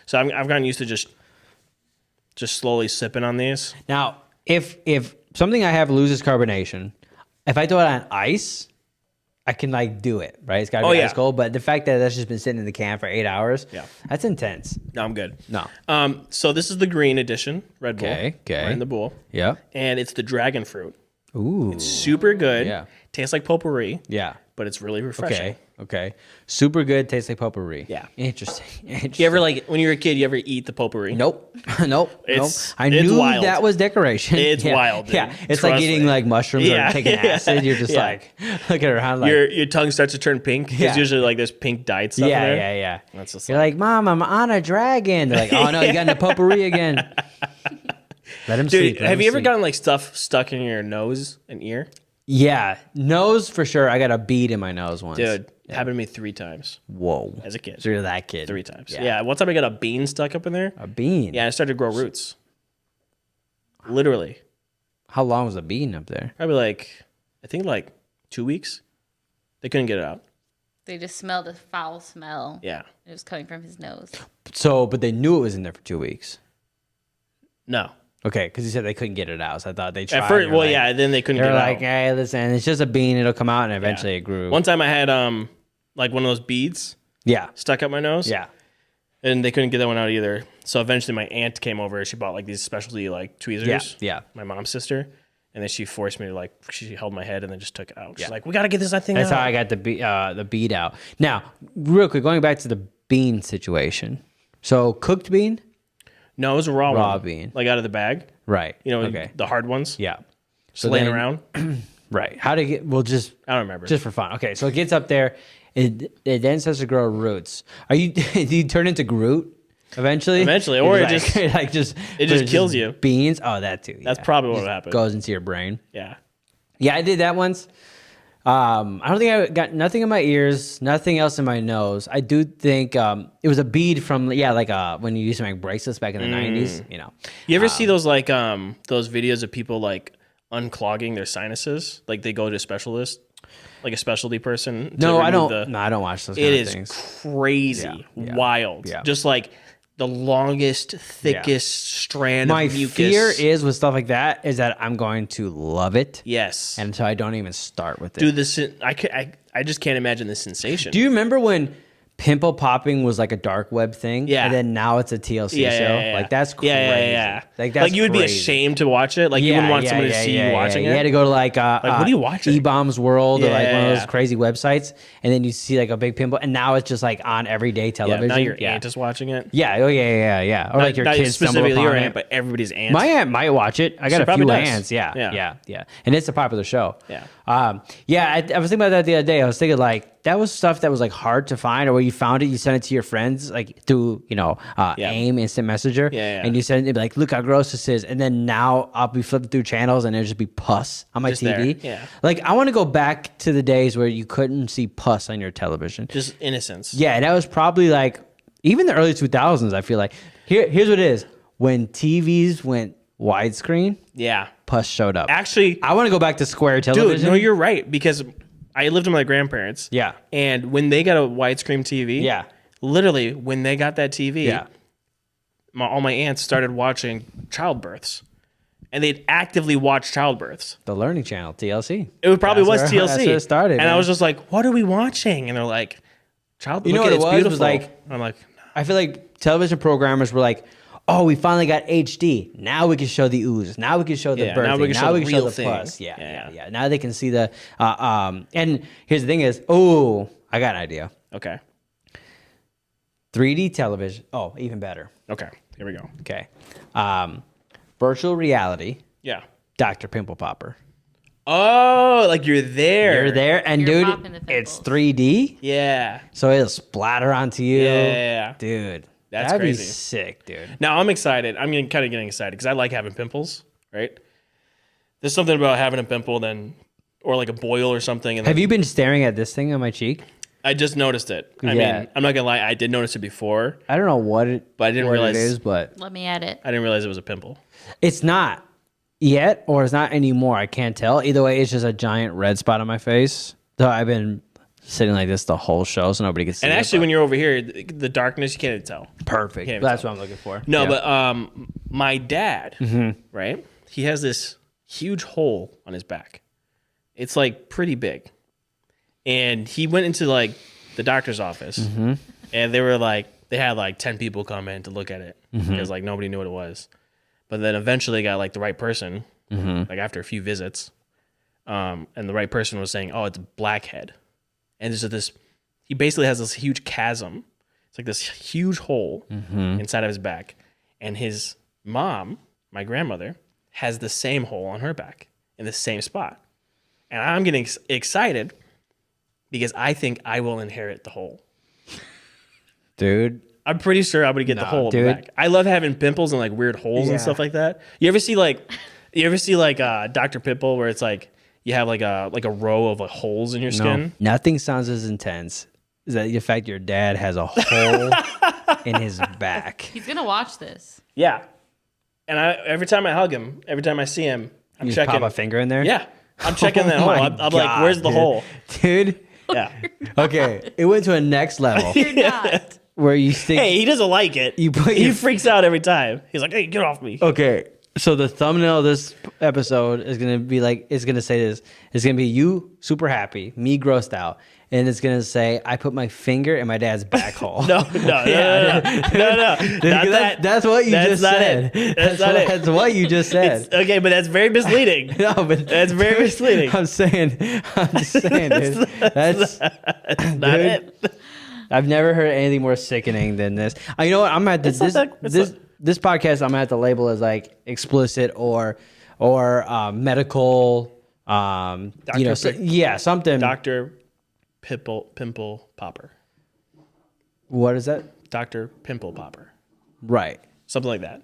Speaker 2: So I've gotten used to just slowly sipping on these.
Speaker 1: Now, if something I have loses carbonation, if I throw it on ice, I can like do it, right? It's got to be ice cold. But the fact that that's just been sitting in the can for 8 hours, that's intense.
Speaker 2: No, I'm good.
Speaker 1: No.
Speaker 2: So this is the green edition Red Bull.
Speaker 1: Okay.
Speaker 2: Right in the bowl.
Speaker 1: Yeah.
Speaker 2: And it's the dragon fruit.
Speaker 1: Ooh.
Speaker 2: It's super good.
Speaker 1: Yeah.
Speaker 2: Tastes like potpourri.
Speaker 1: Yeah.
Speaker 2: But it's really refreshing.
Speaker 1: Okay. Super good. Tastes like potpourri.
Speaker 2: Yeah.
Speaker 1: Interesting.
Speaker 2: You ever like when you were a kid? You ever eat the potpourri?
Speaker 1: Nope.
Speaker 2: It's
Speaker 1: I knew
Speaker 2: wild.
Speaker 1: that was decoration.
Speaker 2: It's wild. Dude.
Speaker 1: Yeah. It's like eating like mushrooms or taking acid. You're just like looking around like
Speaker 2: your tongue starts to turn pink. There's usually like this pink dyed stuff in there.
Speaker 1: Yeah.
Speaker 2: That's just
Speaker 1: You're like, Mom, I'm on a dragon. They're like, oh no, you got into potpourri again. Let him sleep.
Speaker 2: Dude, have you ever gotten like stuff stuck in your nose and ear?
Speaker 1: Yeah, nose for sure. I got a bead in my nose once.
Speaker 2: Dude, it happened to me 3 times.
Speaker 1: Whoa.
Speaker 2: As a kid.
Speaker 1: So you're that kid.
Speaker 2: 3 times. Yeah. One time I got a bean stuck up in there.
Speaker 1: A bean?
Speaker 2: Yeah, I started to grow roots. Literally.
Speaker 1: How long was the bean up there?
Speaker 2: Probably like, I think like 2 weeks. They couldn't get it out.
Speaker 3: They just smelled a foul smell.
Speaker 2: Yeah.
Speaker 3: It was coming from his nose.
Speaker 1: So, but they knew it was in there for 2 weeks.
Speaker 2: No.
Speaker 1: Okay, because you said they couldn't get it out, so I thought they tried.
Speaker 2: At first, then they couldn't get it
Speaker 1: They're
Speaker 2: out.
Speaker 1: like, hey, listen, it's just a bean. It'll come out, and eventually it grew.
Speaker 2: One time I had like one of those beads stuck up my nose.
Speaker 1: Yeah.
Speaker 2: And they couldn't get that one out either. So eventually my aunt came over. She bought like these specialty like tweezers.
Speaker 1: Yeah.
Speaker 2: My mom's sister. And then she forced me to like, she held my head and then just took it out. She's like, we got to get this thing
Speaker 1: That's
Speaker 2: out.
Speaker 1: how I got the bead out. Now, real quick, going back to the bean situation. So, cooked bean?
Speaker 2: No, it was a raw one.
Speaker 1: Raw bean.
Speaker 2: Like out of the bag.
Speaker 1: Right.
Speaker 2: You know, the hard ones.
Speaker 1: Yeah.
Speaker 2: Just laying around.
Speaker 1: Right. How to get, well, just.
Speaker 2: I don't remember.
Speaker 1: Just for fun. Okay, so it gets up there. It then starts to grow roots. Do you turn into Groot eventually?
Speaker 2: Or it
Speaker 1: like,
Speaker 2: just kills you.
Speaker 1: Beans? Oh, that too.
Speaker 2: That's probably what happened.
Speaker 1: Goes into your brain.
Speaker 2: Yeah.
Speaker 1: Yeah, I did that once. I don't think I got nothing in my ears, nothing else in my nose. I do think it was a bead from when you used to make bracelets back in the 90s, you know.
Speaker 2: You ever see those like those videos of people like unclogging their sinuses? Like they go to a specialist, like a specialty person.
Speaker 1: No, I don't. I don't watch those kind of things.
Speaker 2: It is crazy, wild.
Speaker 1: Yeah.
Speaker 2: Just like the longest, thickest strand of mucus.
Speaker 1: My fear is with stuff like that is that I'm going to love it.
Speaker 2: Yes.
Speaker 1: And so I don't even start with it.
Speaker 2: Dude, I just can't imagine the sensation.
Speaker 1: Do you remember when pimple popping was like a dark web thing?
Speaker 2: Yeah.
Speaker 1: And then now it's a TLC show?
Speaker 2: Yeah.
Speaker 1: Like, that's crazy.
Speaker 2: Yeah.
Speaker 1: Like, that's
Speaker 2: you would be
Speaker 1: crazy.
Speaker 2: ashamed to watch it? Like, you wouldn't want someone to see you watching it?
Speaker 1: You had to go to like
Speaker 2: what are you watching?
Speaker 1: E-Bombs World or like one of those
Speaker 2: Yeah.
Speaker 1: crazy websites. And then you see like a big pimple. And now it's just like on everyday television.
Speaker 2: Now your aunt is watching it?
Speaker 1: Yeah. Oh, yeah. Or like your
Speaker 2: not
Speaker 1: kids stumble
Speaker 2: specifically
Speaker 1: upon
Speaker 2: your
Speaker 1: it.
Speaker 2: aunt, but everybody's aunt.
Speaker 1: My aunt might watch it. I got
Speaker 2: She
Speaker 1: a
Speaker 2: probably
Speaker 1: few
Speaker 2: does.
Speaker 1: aunts.
Speaker 2: Yeah.
Speaker 1: Yeah. And it's a popular show.
Speaker 2: Yeah.
Speaker 1: I was thinking about that the other day. I was thinking like that was stuff that was like hard to find, or where you found it, you sent it to your friends like through AIM Instant Messenger, and you send it like, look how gross this is, and then now I'll be flipping through channels and there'll just be pus on my
Speaker 2: Just
Speaker 1: TV.
Speaker 2: there. Yeah.
Speaker 1: Like I want to go back to the days where you couldn't see pus on your television.
Speaker 2: Just innocence.
Speaker 1: Yeah, that was probably like even the early 2000s. I feel like here's what it is: when TVs went widescreen,
Speaker 2: Yeah.
Speaker 1: pus showed up.
Speaker 2: Actually,
Speaker 1: I want to go back to square television.
Speaker 2: dude, no, you're right, because I lived with my grandparents.
Speaker 1: Yeah.
Speaker 2: And when they got a widescreen TV,
Speaker 1: Yeah.
Speaker 2: literally when they got that TV, all my aunts started watching childbirths. And they'd actively watch childbirths.
Speaker 1: The Learning Channel, TLC.
Speaker 2: It probably was TLC.
Speaker 1: That's where it started.
Speaker 2: And I was just like, what are we watching? And they're like, childbirth.
Speaker 1: You know what it was? It was like,
Speaker 2: I'm like,
Speaker 1: I feel like television programmers were like, oh, we finally got HD. Now we can show the ooze. Now we can show the birthing. Now we can show the pus. Yeah. Now they can see the. And here's the thing is, oh, I got an idea.
Speaker 2: Okay.
Speaker 1: 3D television. Oh, even better.
Speaker 2: Okay. Here we go.
Speaker 1: Okay. Virtual reality.
Speaker 2: Yeah.
Speaker 1: Dr. Pimple Popper.
Speaker 2: Oh, like you're there.
Speaker 1: You're there. And
Speaker 3: You're
Speaker 1: dude, it's 3D.
Speaker 2: Yeah.
Speaker 1: So it'll splatter onto you.
Speaker 2: Yeah.
Speaker 1: Dude.
Speaker 2: That's
Speaker 1: that'd
Speaker 2: crazy.
Speaker 1: Be sick, dude.
Speaker 2: Now I'm excited. I'm kind of getting excited because I like having pimples, right? There's something about having a pimple or like a boil or something. And
Speaker 1: have you been staring at this thing on my cheek?
Speaker 2: I just noticed it. I mean, I'm not gonna lie. I did notice it before.
Speaker 1: I don't know what it,
Speaker 2: but I didn't realize
Speaker 1: it is. But
Speaker 3: let me add it.
Speaker 2: I didn't realize it was a pimple.
Speaker 1: It's not yet, or it's not anymore. I can't tell. Either way, it's just a giant red spot on my face. So I've been sitting like this the whole show, so nobody can see.
Speaker 2: And actually, when you're over here, the darkness, you can't even tell.
Speaker 1: Perfect. That's what I'm looking for.
Speaker 2: No, but my dad, right? He has this huge hole on his back. It's like pretty big. And he went into like the doctor's office, and they were like, they had like 10 people come in to look at it because like nobody knew what it was. But then eventually they got like the right person, like after a few visits, and the right person was saying, "Oh, it's blackhead," and there's this. He basically has this huge chasm. It's like this huge hole inside of his back, and his mom, my grandmother, has the same hole on her back in the same spot, and I'm getting excited because I think I will inherit the hole.
Speaker 1: Dude.
Speaker 2: I'm pretty sure I'm gonna get the hole in the back. I love having pimples and like weird holes and stuff like that. You ever see Dr. Pimple where it's like you have like a row of like holes in your skin?
Speaker 1: Nothing sounds as intense as the fact your dad has a hole in his back.
Speaker 3: He's gonna watch this.
Speaker 2: Yeah. And every time I hug him, every time I see him, I'm
Speaker 1: you
Speaker 2: checking.
Speaker 1: Pop a finger in there?
Speaker 2: Yeah. I'm checking that hole. I'm like, where's the hole?
Speaker 1: Dude.
Speaker 2: Yeah.
Speaker 1: Okay. It went to a next level.
Speaker 3: You're not.
Speaker 1: Where you think,
Speaker 2: hey, he doesn't like it. He freaks out every time. He's like, hey, get off me.
Speaker 1: Okay. So the thumbnail of this episode is going to be like, it's going to say this. It's going to be you super happy, me grossed out. And it's going to say, I put my finger in my dad's back hole.
Speaker 2: No. Not that.
Speaker 1: That's what you just said.
Speaker 2: That's not it.
Speaker 1: That's what you just said.
Speaker 2: Okay, but that's very misleading.
Speaker 1: No, but
Speaker 2: that's very misleading.
Speaker 1: I'm just saying, dude. That's
Speaker 2: not it.
Speaker 1: I've never heard anything more sickening than this. You know what? I'm at this podcast. I'm gonna have to label as like explicit or medical. Something.
Speaker 2: Dr. Pimple Popper.
Speaker 1: What is that?
Speaker 2: Dr. Pimple Popper.
Speaker 1: Right.
Speaker 2: Something like that.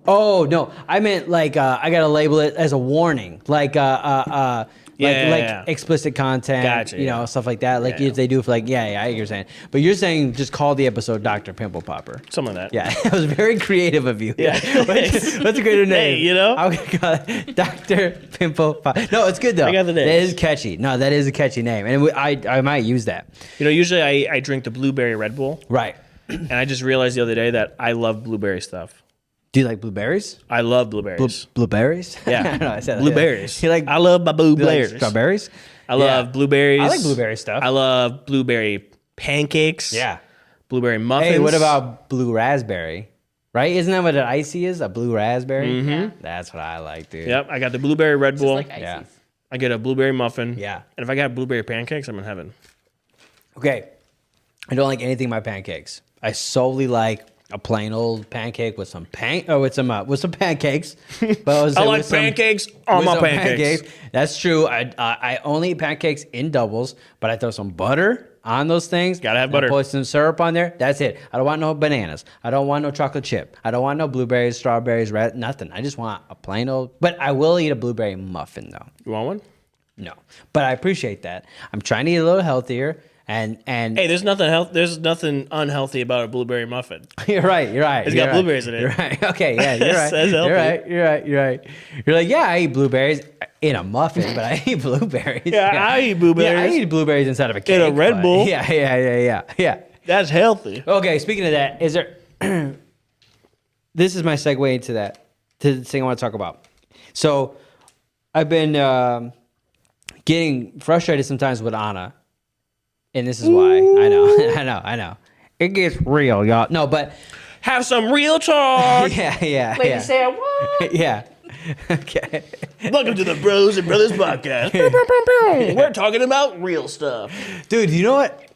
Speaker 1: Oh no, I meant like I gotta label it as a warning, like explicit content,
Speaker 2: gotcha,
Speaker 1: stuff like that. Like if they do for I get what you're saying. But you're saying just call the episode Dr. Pimple Popper.
Speaker 2: Something like that.
Speaker 1: Yeah, that was very creative of you.
Speaker 2: Yeah.
Speaker 1: What's a greater name?
Speaker 2: Hey,
Speaker 1: I'm gonna call it Dr. Pimple Popper. No, it's good though.
Speaker 2: I got the name.
Speaker 1: That is catchy. No, that is a catchy name, and I might use that.
Speaker 2: Usually I drink the blueberry Red Bull.
Speaker 1: Right.
Speaker 2: And I just realized the other day that I love blueberry stuff.
Speaker 1: Do you like blueberries?
Speaker 2: I love blueberries.
Speaker 1: Blueberries?
Speaker 2: Yeah.
Speaker 1: No, I said
Speaker 2: blueberries.
Speaker 1: I
Speaker 2: love my blueberries.
Speaker 1: Like strawberries?
Speaker 2: I love blueberries.
Speaker 1: I like blueberry stuff.
Speaker 2: I love blueberry pancakes.
Speaker 1: Yeah.
Speaker 2: Blueberry muffins.
Speaker 1: Hey, what about blue raspberry? Right? Isn't that what an icy is? A blue raspberry?
Speaker 2: Mm-hmm.
Speaker 3: Yeah.
Speaker 1: That's what I like, dude.
Speaker 2: Yep. I got the blueberry Red Bull.
Speaker 3: Just like ices.
Speaker 1: Yeah.
Speaker 2: I get a blueberry muffin.
Speaker 1: Yeah.
Speaker 2: And if I got blueberry pancakes, I'm in heaven.
Speaker 1: Okay. I don't like anything in my pancakes. I solely like a plain old pancake with some pancakes. But
Speaker 2: I like pancakes on my pancakes.
Speaker 1: That's true. I only eat pancakes in doubles, but I throw some butter on those things.
Speaker 2: Gotta have butter.
Speaker 1: I put some syrup on there. That's it. I don't want no bananas. I don't want no chocolate chip. I don't want no blueberries, strawberries, nothing. I just want a plain old. But I will eat a blueberry muffin though.
Speaker 2: You want one?
Speaker 1: No, but I appreciate that. I'm trying to eat a little healthier. And
Speaker 2: hey, there's nothing unhealthy about a blueberry muffin.
Speaker 1: You're right.
Speaker 2: It's got blueberries in it.
Speaker 1: You're right. Okay, yeah, you're right.
Speaker 2: That's healthy.
Speaker 1: You're right. You're like, yeah, I eat blueberries in a muffin, but I eat blueberries.
Speaker 2: Yeah, I eat blueberries.
Speaker 1: Yeah, I eat blueberries inside of a cake.
Speaker 2: In a Red Bull.
Speaker 1: Yeah.
Speaker 2: Hey, That's healthy.
Speaker 1: Okay, speaking of that, is there... This is my segue into that, to the thing I want to talk about. So, I've been getting frustrated sometimes with Anna. And this is why. I know. It gets real, y'all. No, but...
Speaker 2: Have some real talk.
Speaker 1: Yeah.
Speaker 2: Lady say what?
Speaker 1: Yeah. Okay.
Speaker 2: Welcome to the Bros and Brothers podcast. We're talking about real stuff.
Speaker 1: Dude, you know what?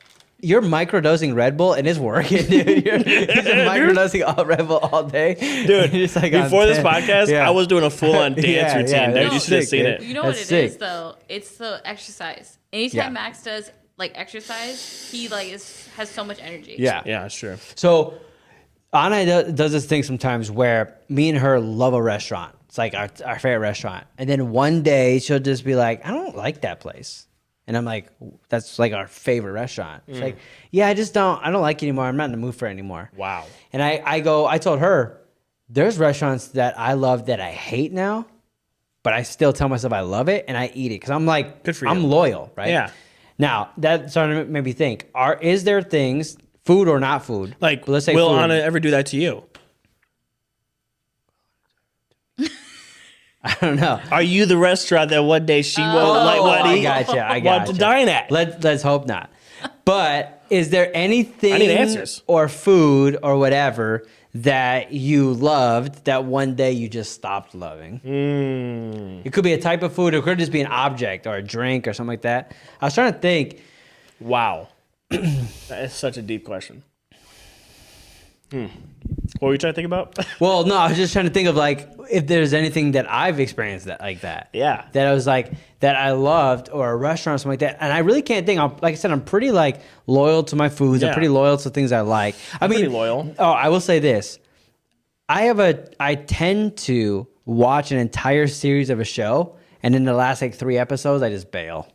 Speaker 1: You're microdosing Red Bull and it's working, dude. You're microdosing all Red Bull all day.
Speaker 2: Dude, like before this podcast, I was doing a full-on dance routine, dude. You should have seen it.
Speaker 3: You know what it is, though? It's the exercise. Anytime Max does, like, exercise, he, like, has so much energy.
Speaker 1: Yeah.
Speaker 2: Yeah, that's true.
Speaker 1: So, Anna does this thing sometimes where me and her love a restaurant. It's like our favorite restaurant. And then one day she'll just be like, I don't like that place. And I'm like, that's like our favorite restaurant. She's like, yeah, I don't like it anymore. I'm not in the mood for it anymore.
Speaker 2: Wow.
Speaker 1: And I told her, there's restaurants that I love that I hate now, but I still tell myself I love it and I eat it. Cause I'm like,
Speaker 2: good for you.
Speaker 1: I'm loyal, right?
Speaker 2: Yeah.
Speaker 1: Now that started to make me think, is there things, food or not food?
Speaker 2: Like,
Speaker 1: let's say
Speaker 2: will
Speaker 1: food.
Speaker 2: Anna ever do that to you?
Speaker 1: I don't know.
Speaker 2: Are you the restaurant that one day she won't
Speaker 1: I got
Speaker 2: to dine at?
Speaker 1: Let's hope not. But is there anything
Speaker 2: I need answers.
Speaker 1: Or food or whatever that you loved that one day you just stopped loving? It could be a type of food, or it could just be an object or a drink or something like that. I was trying to think.
Speaker 2: Wow. That is such a deep question. What were you trying to think about?
Speaker 1: Well, no, I was just trying to think of like if there's anything that I've experienced that like that.
Speaker 2: Yeah.
Speaker 1: That I was like that I loved, or a restaurant or something like that. And I really can't think. Like I said, I'm pretty like loyal to my foods.
Speaker 2: Yeah.
Speaker 1: I'm pretty loyal to things I like. I mean,
Speaker 2: pretty loyal.
Speaker 1: Oh, I will say this. I tend to watch an entire series of a show, and in the last like 3 episodes, I just bail.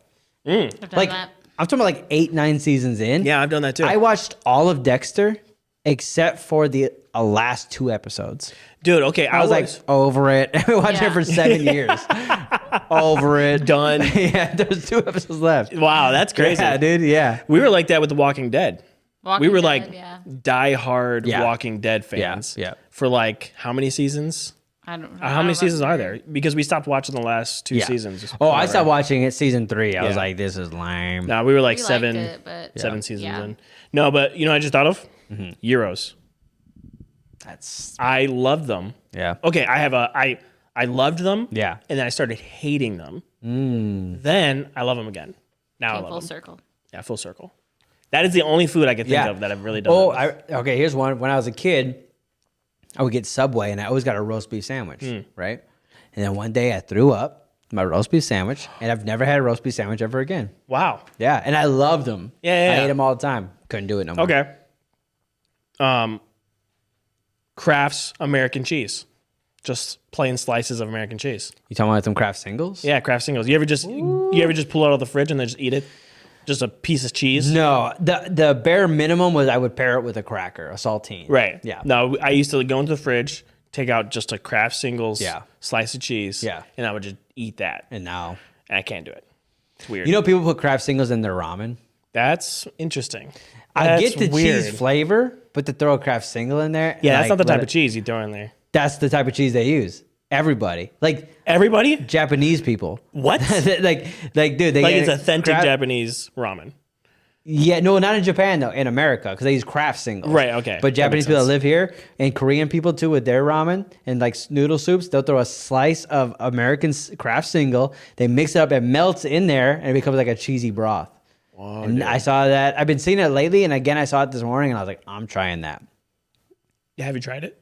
Speaker 3: I've done
Speaker 1: Like
Speaker 3: that.
Speaker 1: I'm talking about like 8, 9 seasons in.
Speaker 2: Yeah, I've done that too.
Speaker 1: I watched all of Dexter except for the last 2 episodes.
Speaker 2: Dude, okay.
Speaker 1: I was like, over it. I've been watching it for 7 years. Over it.
Speaker 2: Done.
Speaker 1: Yeah, there's 2 episodes left.
Speaker 2: Wow, that's crazy.
Speaker 1: Yeah, dude, yeah.
Speaker 2: We were like that with The Walking Dead. We were like die-hard
Speaker 1: Yeah.
Speaker 2: Walking Dead fans.
Speaker 1: Yeah.
Speaker 2: For like, how many seasons?
Speaker 3: I don't know.
Speaker 2: How many seasons are there? Because we stopped watching the last 2 seasons.
Speaker 1: Oh, I stopped watching it season 3. I was
Speaker 2: Yeah.
Speaker 1: like, this is lame.
Speaker 2: No, we were like
Speaker 3: We liked
Speaker 2: seven
Speaker 3: it, but-
Speaker 2: seasons
Speaker 3: Yeah.
Speaker 2: in. No, but you know what I just thought of? Euros.
Speaker 1: That's,
Speaker 2: I loved them.
Speaker 1: yeah.
Speaker 2: Okay, I loved them.
Speaker 1: Yeah.
Speaker 2: And then I started hating them. Then I love them again. Now I
Speaker 3: Came
Speaker 2: love
Speaker 3: full
Speaker 2: them.
Speaker 3: circle.
Speaker 2: Yeah, full circle. That is the only food I can think of that I've really done.
Speaker 1: Oh,
Speaker 2: that with.
Speaker 1: okay, here's one. When I was a kid, I would get Subway, and I always got a roast beef sandwich, right? And then one day I threw up my roast beef sandwich, and I've never had a roast beef sandwich ever again.
Speaker 2: Wow.
Speaker 1: Yeah, and I loved them.
Speaker 2: Yeah.
Speaker 1: I ate them all the time. Couldn't do it no more.
Speaker 2: Okay. Kraft's American cheese. Just plain slices of American cheese.
Speaker 1: You talking about them Kraft singles?
Speaker 2: Yeah, Kraft singles. You ever just pull it out of the fridge and then just eat it? Just a piece of cheese?
Speaker 1: No, the bare minimum was I would pair it with a cracker, a saltine.
Speaker 2: Right.
Speaker 1: Yeah.
Speaker 2: No, I used to go into the fridge, take out just a Kraft singles slice of cheese.
Speaker 1: Yeah.
Speaker 2: And I would just eat that.
Speaker 1: And now,
Speaker 2: And I can't do it. It's weird.
Speaker 1: you know, people put Kraft singles in their ramen.
Speaker 2: That's interesting.
Speaker 1: I get the
Speaker 2: weird.
Speaker 1: cheese flavor, but to throw a Kraft single in there.
Speaker 2: Yeah,
Speaker 1: and,
Speaker 2: that's
Speaker 1: like,
Speaker 2: not the
Speaker 1: let
Speaker 2: type of cheese you throw in there.
Speaker 1: That's the type of cheese they use. Everybody, like
Speaker 2: Everybody?
Speaker 1: Japanese people.
Speaker 2: What?
Speaker 1: like, dude, they
Speaker 2: Like
Speaker 1: get
Speaker 2: it's authentic
Speaker 1: Kraft-
Speaker 2: Japanese ramen.
Speaker 1: Yeah, no, not in Japan though. In America, because they use Kraft singles.
Speaker 2: Right, okay.
Speaker 1: But
Speaker 2: That
Speaker 1: Japanese
Speaker 2: makes
Speaker 1: people that
Speaker 2: sense.
Speaker 1: live here, and Korean people too, with their ramen and like noodle soups, they'll throw a slice of American Kraft single. They mix it up, it melts in there, and it becomes like a cheesy broth.
Speaker 2: Whoa,
Speaker 1: And
Speaker 2: dude.
Speaker 1: I saw that. I've been seeing it lately, and again, I saw it this morning, and I was like, I'm trying that.
Speaker 2: Have you tried it?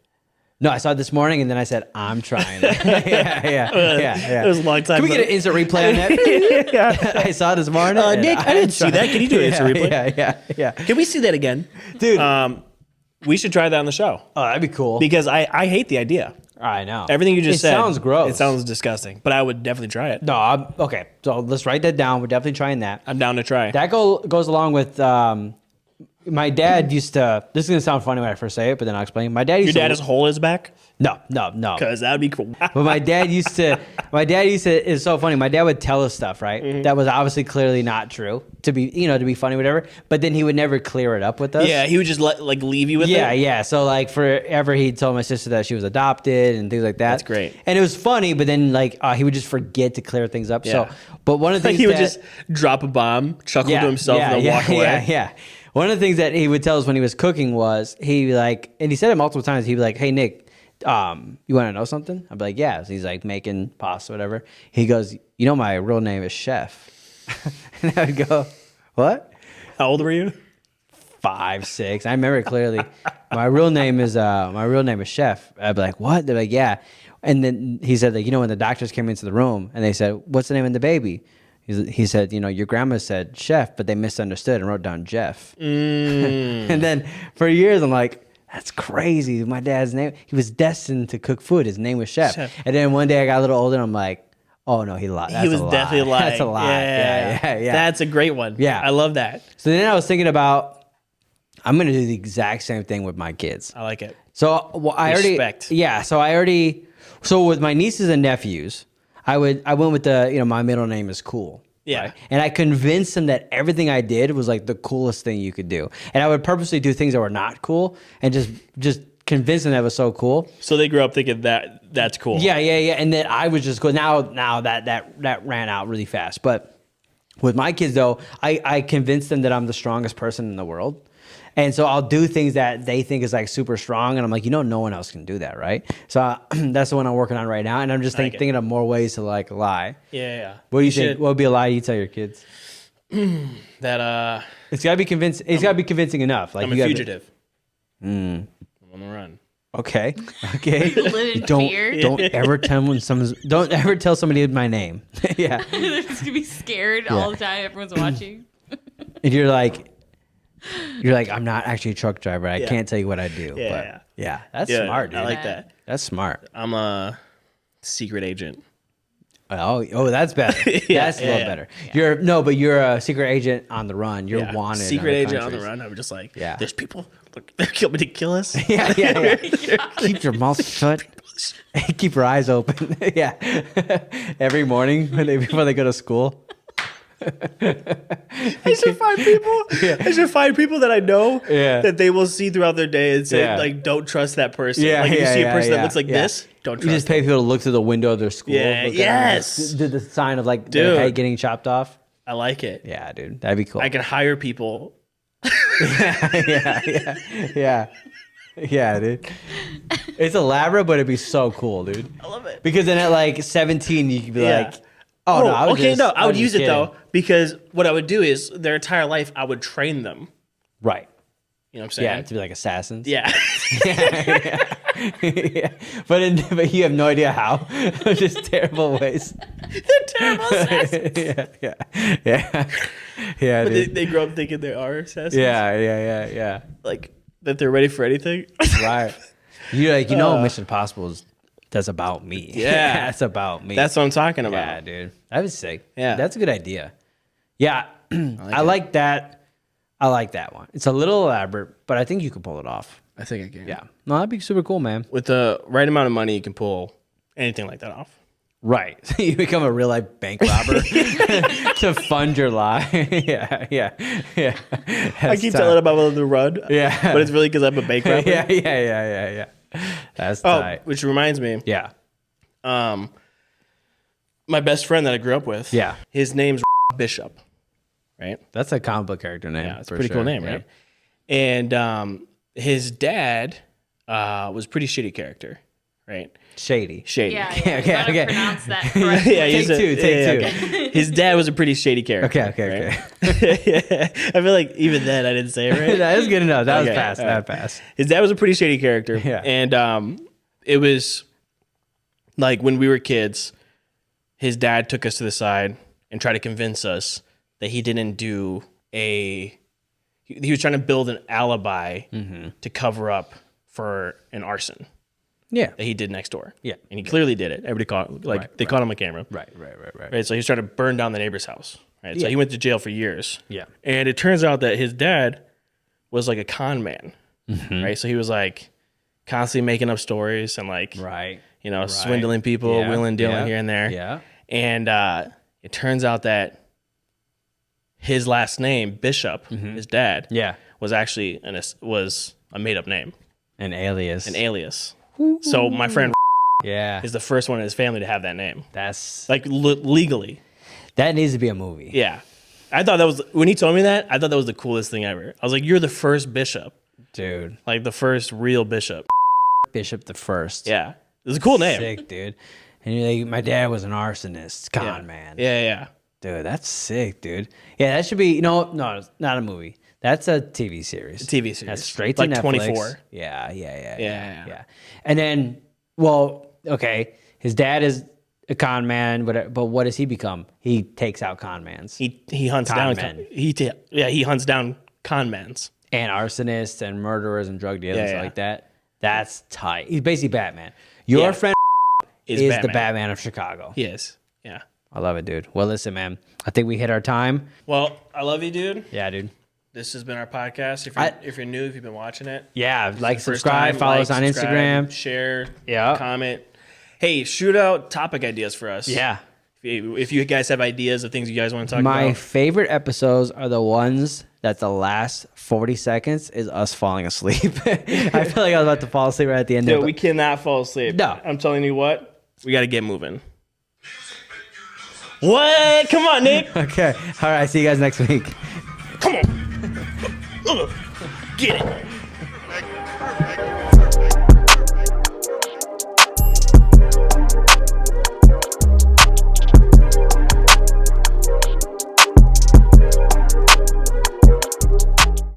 Speaker 1: No, I saw it this morning, and then I said, I'm trying it. yeah.
Speaker 2: It was a long time
Speaker 1: Can we get an instant replay on that? I saw it this morning. and
Speaker 2: Nick, I didn't see that. Can you do an instant replay?
Speaker 1: Yeah.
Speaker 2: Can we see that again?
Speaker 1: Dude.
Speaker 2: We should try that on the show.
Speaker 1: Oh, that'd be cool.
Speaker 2: Because I hate the idea.
Speaker 1: I know.
Speaker 2: Everything you just said.
Speaker 1: It sounds gross.
Speaker 2: It sounds disgusting. But I would definitely try it.
Speaker 1: No, okay. So let's write that down. We're definitely trying that.
Speaker 2: I'm down to try.
Speaker 1: That goes along with my dad used to. This is gonna sound funny when I first say it, but then I'll explain. My dad used
Speaker 2: Your dad is whole his back?
Speaker 1: No.
Speaker 2: Because that'd be cool.
Speaker 1: But my dad used to. It's so funny. My dad would tell us stuff, right?
Speaker 2: Mm-hmm.
Speaker 1: That was obviously clearly not true to be funny, whatever. But then he would never clear it up with us.
Speaker 2: Yeah, he would just leave you with it.
Speaker 1: Yeah. So like forever, he told my sister that she was adopted and things like that.
Speaker 2: That's great.
Speaker 1: And it was funny, but then he would just forget to clear things up.
Speaker 2: Yeah.
Speaker 1: So, but one of the things
Speaker 2: he would just drop a bomb, chuckle to himself, and then walk away.
Speaker 1: Yeah. One of the things that he would tell us when he was cooking was and he said it multiple times. He'd be like, "Hey Nick, you want to know something?" I'd be like, "Yeah." So he's like making pasta, whatever. He goes, "You know, my real name is Chef." And I would go, "What?
Speaker 2: How old were you?
Speaker 1: 5, 6. I remember it clearly. My real name is Chef." I'd be like, "What?" They're like, "Yeah." And then he said, when the doctors came into the room and they said, "What's the name of the baby?" He said, your grandma said Chef, but they misunderstood and wrote down Jeff. And then for years, I'm like, that's crazy. My dad's name, he was destined to cook food. His name was Chef. And then one day I got a little older and I'm like, oh no, he lied.
Speaker 2: He was definitely lying.
Speaker 1: That's a lie. Yeah.
Speaker 2: That's a great one.
Speaker 1: Yeah.
Speaker 2: I love that.
Speaker 1: So then I was thinking about, I'm going to do the exact same thing with my kids.
Speaker 2: I like it.
Speaker 1: So
Speaker 2: Respect.
Speaker 1: So with my nieces and nephews, I went with the, my middle name is cool.
Speaker 2: Yeah.
Speaker 1: Right? And I convinced them that everything I did was like the coolest thing you could do. And I would purposely do things that were not cool and just convince them that it was so cool.
Speaker 2: So they grew up thinking that's cool.
Speaker 1: Yeah. And then I was just cool. Now that ran out really fast. But with my kids though, I convinced them that I'm the strongest person in the world. And so I'll do things that they think is like super strong. And I'm like, no one else can do that, right? So that's the one I'm working on right now. And I'm just thinking of more ways to like lie.
Speaker 2: Yeah.
Speaker 1: What do you think? What would be a lie you tell your kids?
Speaker 2: That
Speaker 1: It's got to be convincing. It's got to be convincing enough. Like
Speaker 2: I'm a fugitive. I'm on the run.
Speaker 1: Okay.
Speaker 3: You live in fear.
Speaker 1: Don't ever don't ever tell somebody my name. Yeah.
Speaker 3: They're just gonna be scared all the time. Everyone's watching.
Speaker 1: And you're like, I'm not actually a truck driver. I can't tell you what I do.
Speaker 2: Yeah.
Speaker 1: That's smart, dude.
Speaker 2: I like that.
Speaker 1: That's smart.
Speaker 2: I'm a secret agent.
Speaker 1: Oh, that's better. That's a little better. Yeah. You're a secret agent on the run. You're wanted.
Speaker 2: Secret agent on the run. I'm just like, there's people. Look, they're coming to kill us.
Speaker 1: Yeah. Keep your mouth shut. Keep your eyes open. Yeah. Every morning before they go to school.
Speaker 2: I should find people. I should find people that I know that they will see throughout their day and say, like, don't trust that person. Like, if you see a person that looks like this, don't trust
Speaker 1: You just pay people to look through the window of their school.
Speaker 2: Yeah, yes.
Speaker 1: Do the sign of like their head getting chopped off.
Speaker 2: I like it.
Speaker 1: Yeah, dude. That'd be cool.
Speaker 2: I can hire people.
Speaker 1: Yeah, dude. It's elaborate, but it'd be so cool, dude.
Speaker 2: I love it.
Speaker 1: Because then at like 17, you could be like, I
Speaker 2: would use it though, because what I would do is their entire life I would train them.
Speaker 1: Right.
Speaker 2: You know what I'm saying?
Speaker 1: Yeah, to be like assassins.
Speaker 2: Yeah.
Speaker 1: Yeah. But you have no idea how. Just terrible ways.
Speaker 2: They're terrible assassins.
Speaker 1: Yeah.
Speaker 2: But
Speaker 1: Dude.
Speaker 2: they grow up thinking they are assassins.
Speaker 1: Yeah.
Speaker 2: Like that they're ready for anything.
Speaker 1: Right. You're like, Mission Impossible that's about me.
Speaker 2: Yeah.
Speaker 1: That's about me.
Speaker 2: That's what I'm talking about.
Speaker 1: Yeah, dude. That was sick.
Speaker 2: Yeah.
Speaker 1: That's a good idea. Yeah. I like that. I like that one. It's a little elaborate, but I think you can pull it off.
Speaker 2: I think I can.
Speaker 1: Yeah. No, that'd be super cool, man.
Speaker 2: With the right amount of money, you can pull anything like that off.
Speaker 1: Right. You become a real life bank robber to fund your lie. Yeah.
Speaker 2: I keep telling them I'm on the run.
Speaker 1: Yeah.
Speaker 2: But it's really because I'm a bank robber.
Speaker 1: Yeah. That's tight.
Speaker 2: Which reminds me.
Speaker 1: Yeah.
Speaker 2: My best friend that I grew up with.
Speaker 1: Yeah.
Speaker 2: His name's Bishop. Right?
Speaker 1: That's a comic book character name.
Speaker 2: Yeah, it's a pretty cool name, right? And his dad was a pretty shitty character, right?
Speaker 1: Shady.
Speaker 3: Yeah.
Speaker 1: Okay.
Speaker 3: Pronounce that correctly.
Speaker 1: Take two.
Speaker 2: Okay. His dad was a pretty shady character.
Speaker 1: Okay.
Speaker 2: I feel like even then I didn't say it right.
Speaker 1: That was good enough. That was fast.
Speaker 2: Right.
Speaker 1: That passed.
Speaker 2: His dad was a pretty shady character.
Speaker 1: Yeah.
Speaker 2: And it was like when we were kids, his dad took us to the side and tried to convince us that he didn't do he was trying to build an alibi to cover up for an arson.
Speaker 1: Yeah.
Speaker 2: That he did next door.
Speaker 1: Yeah.
Speaker 2: And he clearly did it. Everybody caught caught him on camera.
Speaker 1: Right.
Speaker 2: Right. So he was trying to burn down the neighbor's house. Right. So he went to jail for years.
Speaker 1: Yeah.
Speaker 2: And it turns out that his dad was like a con man, right? So he was like constantly making up stories and like, swindling people, wheeling, dealing here and there.
Speaker 1: Yeah.
Speaker 2: And it turns out that his last name, Bishop, his dad, was actually was a made up name.
Speaker 1: An alias.
Speaker 2: So my friend is the first one in his family to have that name.
Speaker 1: That's
Speaker 2: like legally.
Speaker 1: That needs to be a movie.
Speaker 2: Yeah. I thought that was, when he told me that, I thought that was the coolest thing ever. I was like, you're the first bishop.
Speaker 1: Dude.
Speaker 2: Like the first real bishop.
Speaker 1: Bishop the First.
Speaker 2: Yeah. It was a cool name.
Speaker 1: Sick, dude. And you're like, my dad was an arsonist, con man.
Speaker 2: Yeah.
Speaker 1: Dude, that's sick, dude. Yeah, that should be, no, it's not a movie. That's a TV series. That's straight to
Speaker 2: like
Speaker 1: Netflix.
Speaker 2: 24.
Speaker 1: Yeah. And then, well, okay, his dad is a con man, but what does he become? He takes out con mans.
Speaker 2: He hunts down men. He hunts down con mans
Speaker 1: and arsonists and murderers and drug dealers like that. That's tight. He's basically Batman. Your friend is the Batman of Chicago.
Speaker 2: He is. Yeah.
Speaker 1: I love it, dude. Well, listen, man. I think we hit our time.
Speaker 2: Well, I love you, dude.
Speaker 1: Yeah, dude.
Speaker 2: This has been our podcast. If you're new, if you've been watching it,
Speaker 1: like, subscribe, follow us on Instagram,
Speaker 2: share, comment. Hey, shoot out topic ideas for us.
Speaker 1: Yeah.
Speaker 2: If you guys have ideas of things you guys want to talk about.
Speaker 1: My favorite episodes are the ones that the last 40 seconds is us falling asleep. I feel like I was about to fall asleep right at the end.
Speaker 2: Dude, we cannot fall asleep.
Speaker 1: No.
Speaker 2: I'm telling you what, we got to get moving. What? Come on, Nick.
Speaker 1: Okay. All right. See you guys next week.
Speaker 2: Come on. Get it.